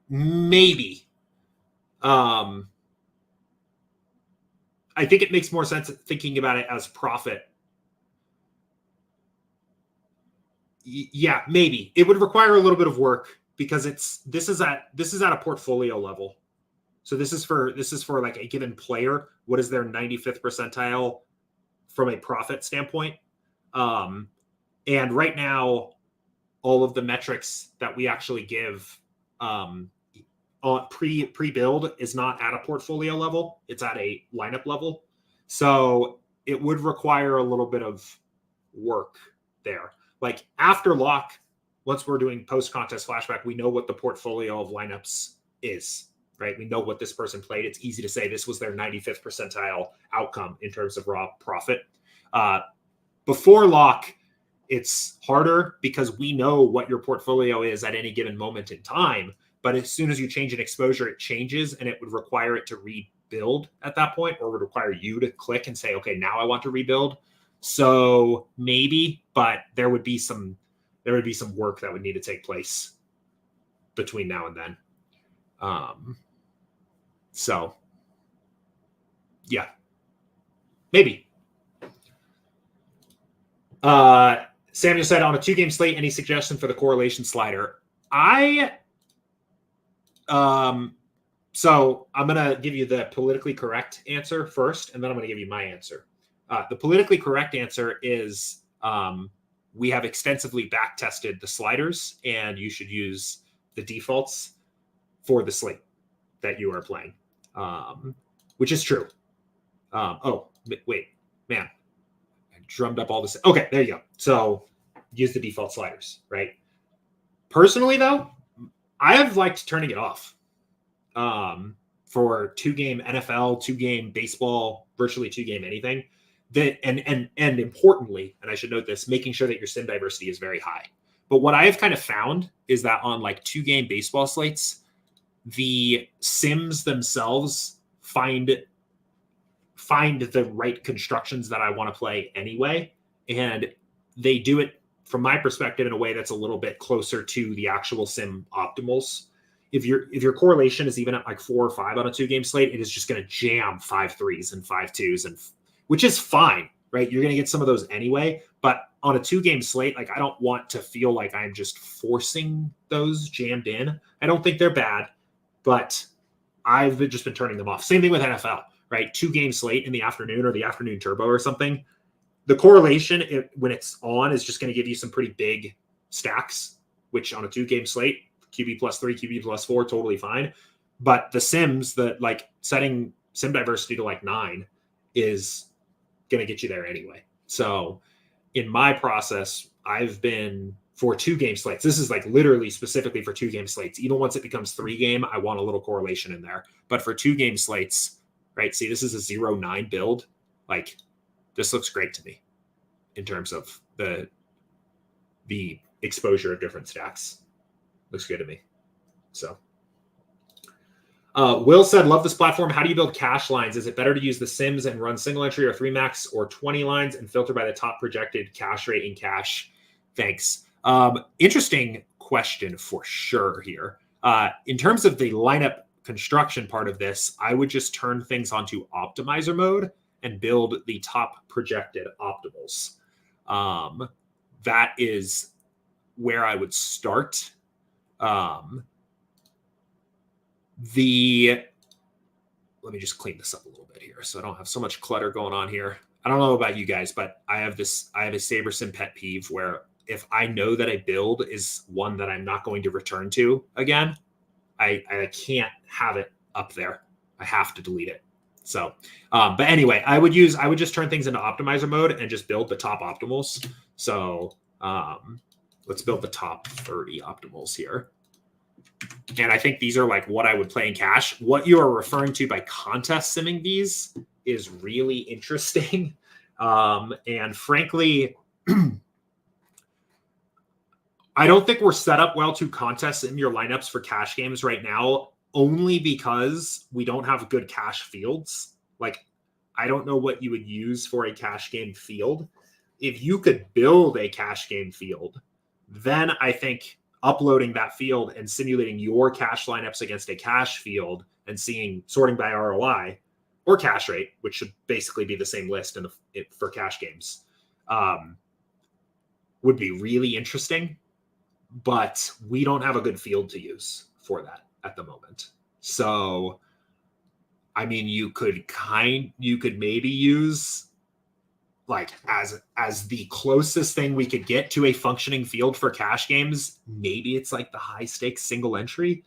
Maybe. I think it makes more sense thinking about it as profit. Yeah, maybe. It would require a little bit of work because this is at a portfolio level. So this is for like a given player. What is their 95th percentile from a profit standpoint? And right now, all of the metrics that we actually give on pre-build is not at a portfolio level. It's at a lineup level. So it would require a little bit of work there. Like after lock, once we're doing post-contest flashback, we know what the portfolio of lineups is, right? We know what this person played. It's easy to say this was their 95th percentile outcome in terms of raw profit. Before lock, it's harder because we know what your portfolio is at any given moment in time. But as soon as you change an exposure, it changes, and it would require it to rebuild at that point, or would require you to click and say, okay, now I want to rebuild. So maybe, but there would be some work that would need to take place between now and then. So yeah, maybe. Samuel said, on a 2-game slate, any suggestion for the correlation slider? So I'm going to give you the politically correct answer first, and then I'm going to give you my answer. The politically correct answer is we have extensively back tested the sliders, and you should use the defaults for the slate that you are playing, which is true. Oh, wait, man. I drummed up all this. Okay, there you go. So use the default sliders, right? Personally, though, I have liked turning it off for 2-game NFL, 2-game baseball, virtually 2-game anything. That and importantly, and I should note this, making sure that your sim diversity is very high. But what I have kind of found is that on like 2-game baseball slates, the sims themselves find the right constructions that I want to play anyway, and they do it from my perspective in a way that's a little bit closer to the actual sim optimals. If your correlation is even at like 4 or 5 on a 2-game slate, it is just going to jam 5 3s and 5 2s, and which is fine, right? You're going to get some of those anyway. But on a 2-game slate, like I don't want to feel like I'm just forcing those jammed in. I don't think they're bad, but I've just been turning them off. Same thing with NFL, right? 2-game slate in the afternoon or the afternoon turbo or something. The correlation when it's on is just going to give you some pretty big stacks, which on a 2-game slate, QB +3, QB +4, totally fine. But the Sims, the like setting sim diversity to like 9 is going to get you there anyway. So in my process, I've been for 2-game slates. This is like literally specifically for 2-game slates. Even once it becomes 3-game, I want a little correlation in there. But for 2-game slates, right? See, this is a 0-9 build. Like this looks great to me in terms of the exposure of different stacks. Looks good to me. So Will said, love this platform. How do you build cache lines? Is it better to use the Sims and run single entry or 3 max or 20 lines and filter by the top projected cache rate in cache? Thanks. Interesting question for sure here. In terms of the lineup construction part of this, I would just turn things onto optimizer mode and build the top projected optimals. That is where I would start. Let me just clean this up a little bit here so I don't have so much clutter going on here. I don't know about you guys, but I have a SaberSim pet peeve where if I know that a build is one that I'm not going to return to again, I can't have it up there. I have to delete it. So, but anyway, I would just turn things into optimizer mode and just build the top optimals. So let's build the top 30 optimals here. And I think these are like what I would play in cache. What you are referring to by contest simming these is really interesting. And frankly, I don't think we're set up well to contest sim your lineups for cache games right now, only because we don't have good cache fields. Like, I don't know what you would use for a cache game field. If you could build a cache game field, then I think uploading that field and simulating your cache lineups against a cache field and sorting by ROI or cache rate, which should basically be the same list for cache games, would be really interesting. But we don't have a good field to use for that at the moment. So, I mean, you could maybe use like as the closest thing we could get to a functioning field for cache games. Maybe it's like the high stakes single entry,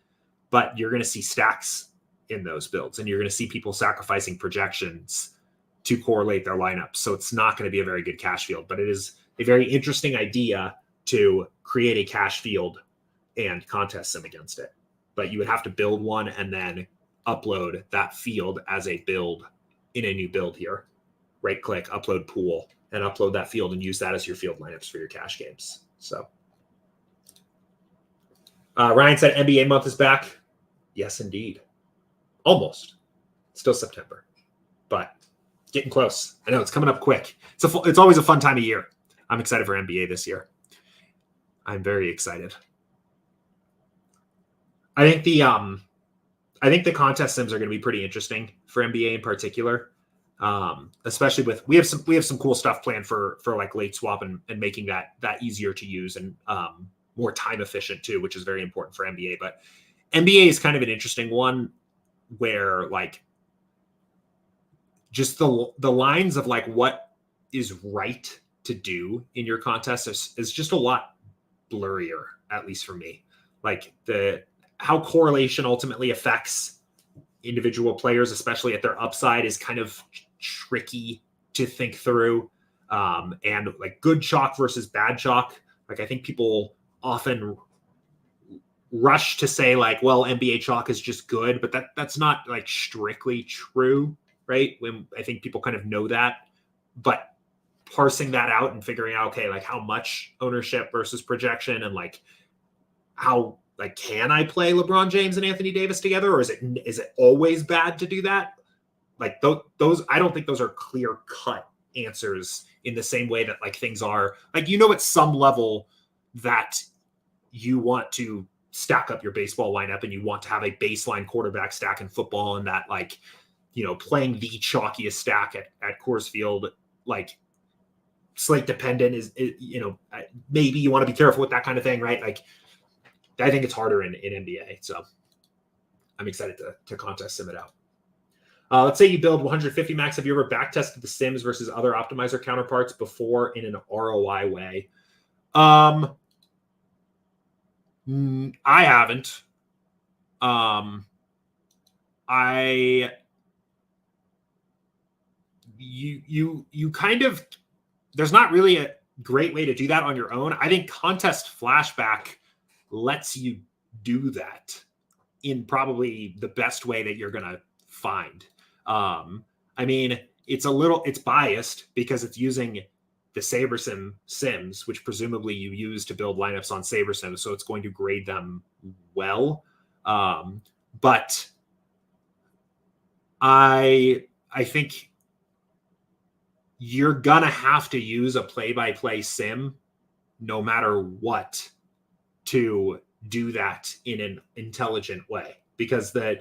but you're going to see stacks in those builds and you're going to see people sacrificing projections to correlate their lineups. So it's not going to be a very good cache field, but it is a very interesting idea to create a cache field and contest sim against it. But you would have to build one and then upload that field as a build in a new build here. Right click, upload pool, and upload that field and use that as your field lineups for your cache games. So Ryan said NBA month is back. Yes, indeed. Almost. Still September, but getting close. I know it's coming up quick. It's always a fun time of year. I'm excited for NBA this year. I'm very excited. I think the contest sims are going to be pretty interesting for NBA in particular. Especially with we have some cool stuff planned for like late swap and making that easier to use and more time efficient too, which is very important for NBA. But NBA is kind of an interesting one where like just the lines of like what is right to do in your contest is just a lot blurrier, at least for me. Like how correlation ultimately affects individual players, especially at their upside, is kind of tricky to think through. And like good chalk versus bad chalk. Like I think people often rush to say like, well, NBA chalk is just good, but that's not like strictly true, right? When I think people kind of know that, but parsing that out and figuring out, okay, like how much ownership versus projection and like how, like, can I play LeBron James and Anthony Davis together? Or is it always bad to do that? Like those, I don't think those are clear cut answers in the same way that like things are like, at some level that you want to stack up your baseball lineup and you want to have a baseline quarterback stack in football and that like, playing the chalkiest stack at Coors Field, like slate dependent is maybe you want to be careful with that kind of thing, right? Like I think it's harder in NBA. So I'm excited to contest sim it out. Let's say you build 150 max. Have you ever back tested the sims versus other optimizer counterparts before in an ROI way? I haven't. you kind of, there's not really a great way to do that on your own. I think Contest Flashback lets you do that in probably the best way that you're going to find. I mean, it's biased because it's using the SaberSim sims, which presumably you use to build lineups on SaberSim. So it's going to grade them well. But I think you're going to have to use a play-by-play sim no matter what to do that in an intelligent way, because the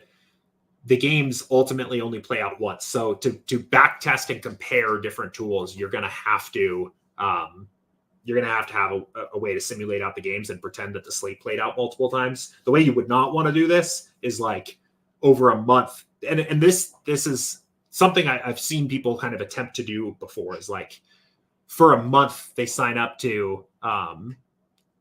games ultimately only play out once. So to back test and compare different tools, you're going to have to have a way to simulate out the games and pretend that the slate played out multiple times. The way you would not want to do this is like over a month. And this is something I've seen people kind of attempt to do before, is like for a month, they sign up to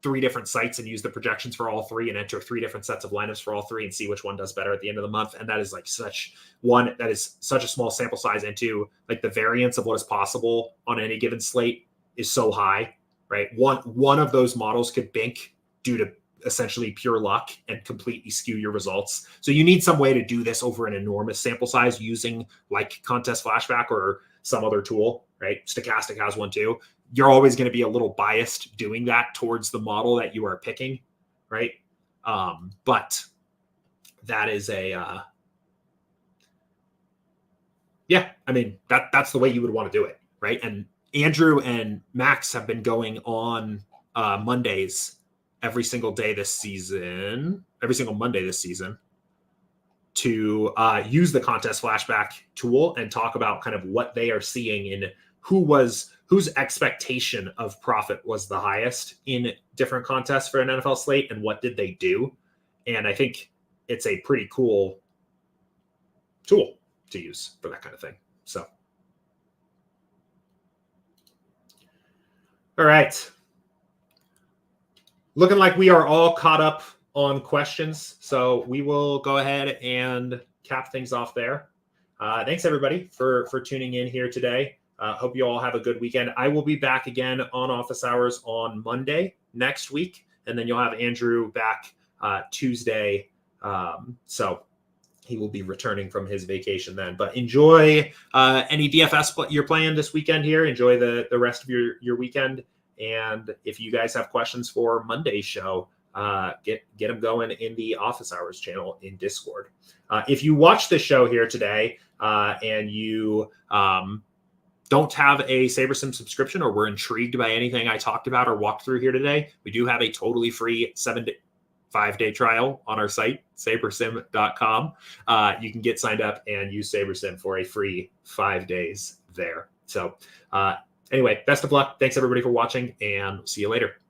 3 different sites and use the projections for all 3 and enter 3 different sets of lineups for all 3 and see which one does better at the end of the month. And that is like such a small sample size into like the variance of what is possible on any given slate is so high, right? One of those models could bink due to essentially pure luck and completely skew your results. So you need some way to do this over an enormous sample size using like Contest Flashback or some other tool, right? Stochastic has one too. You're always going to be a little biased doing that towards the model that you are picking, right? But that is I mean, that's the way you would want to do it, right? And Andrew and Max have been going on Mondays every single Monday this season, to use the Contest Flashback tool and talk about kind of what they are seeing in whose expectation of profit was the highest in different contests for an NFL slate and what did they do. And I think it's a pretty cool tool to use for that kind of thing. So, all right. Looking like we are all caught up on questions. So we will go ahead and cap things off there. Thanks everybody for tuning in here today. Hope you all have a good weekend. I will be back again on office hours on Monday next week. And then you'll have Andrew back Tuesday. So he will be returning from his vacation then. But enjoy any DFS you're playing this weekend here. Enjoy the rest of your weekend. And if you guys have questions for Monday's show, get them going in the office hours channel in Discord. If you watch the show here today and you don't have a SaberSim subscription or were intrigued by anything I talked about or walked through here today, we do have a totally free 5-day trial on our site, SaberSim.com. You can get signed up and use SaberSim for a free 5 days there. So anyway, best of luck. Thanks everybody for watching, and see you later.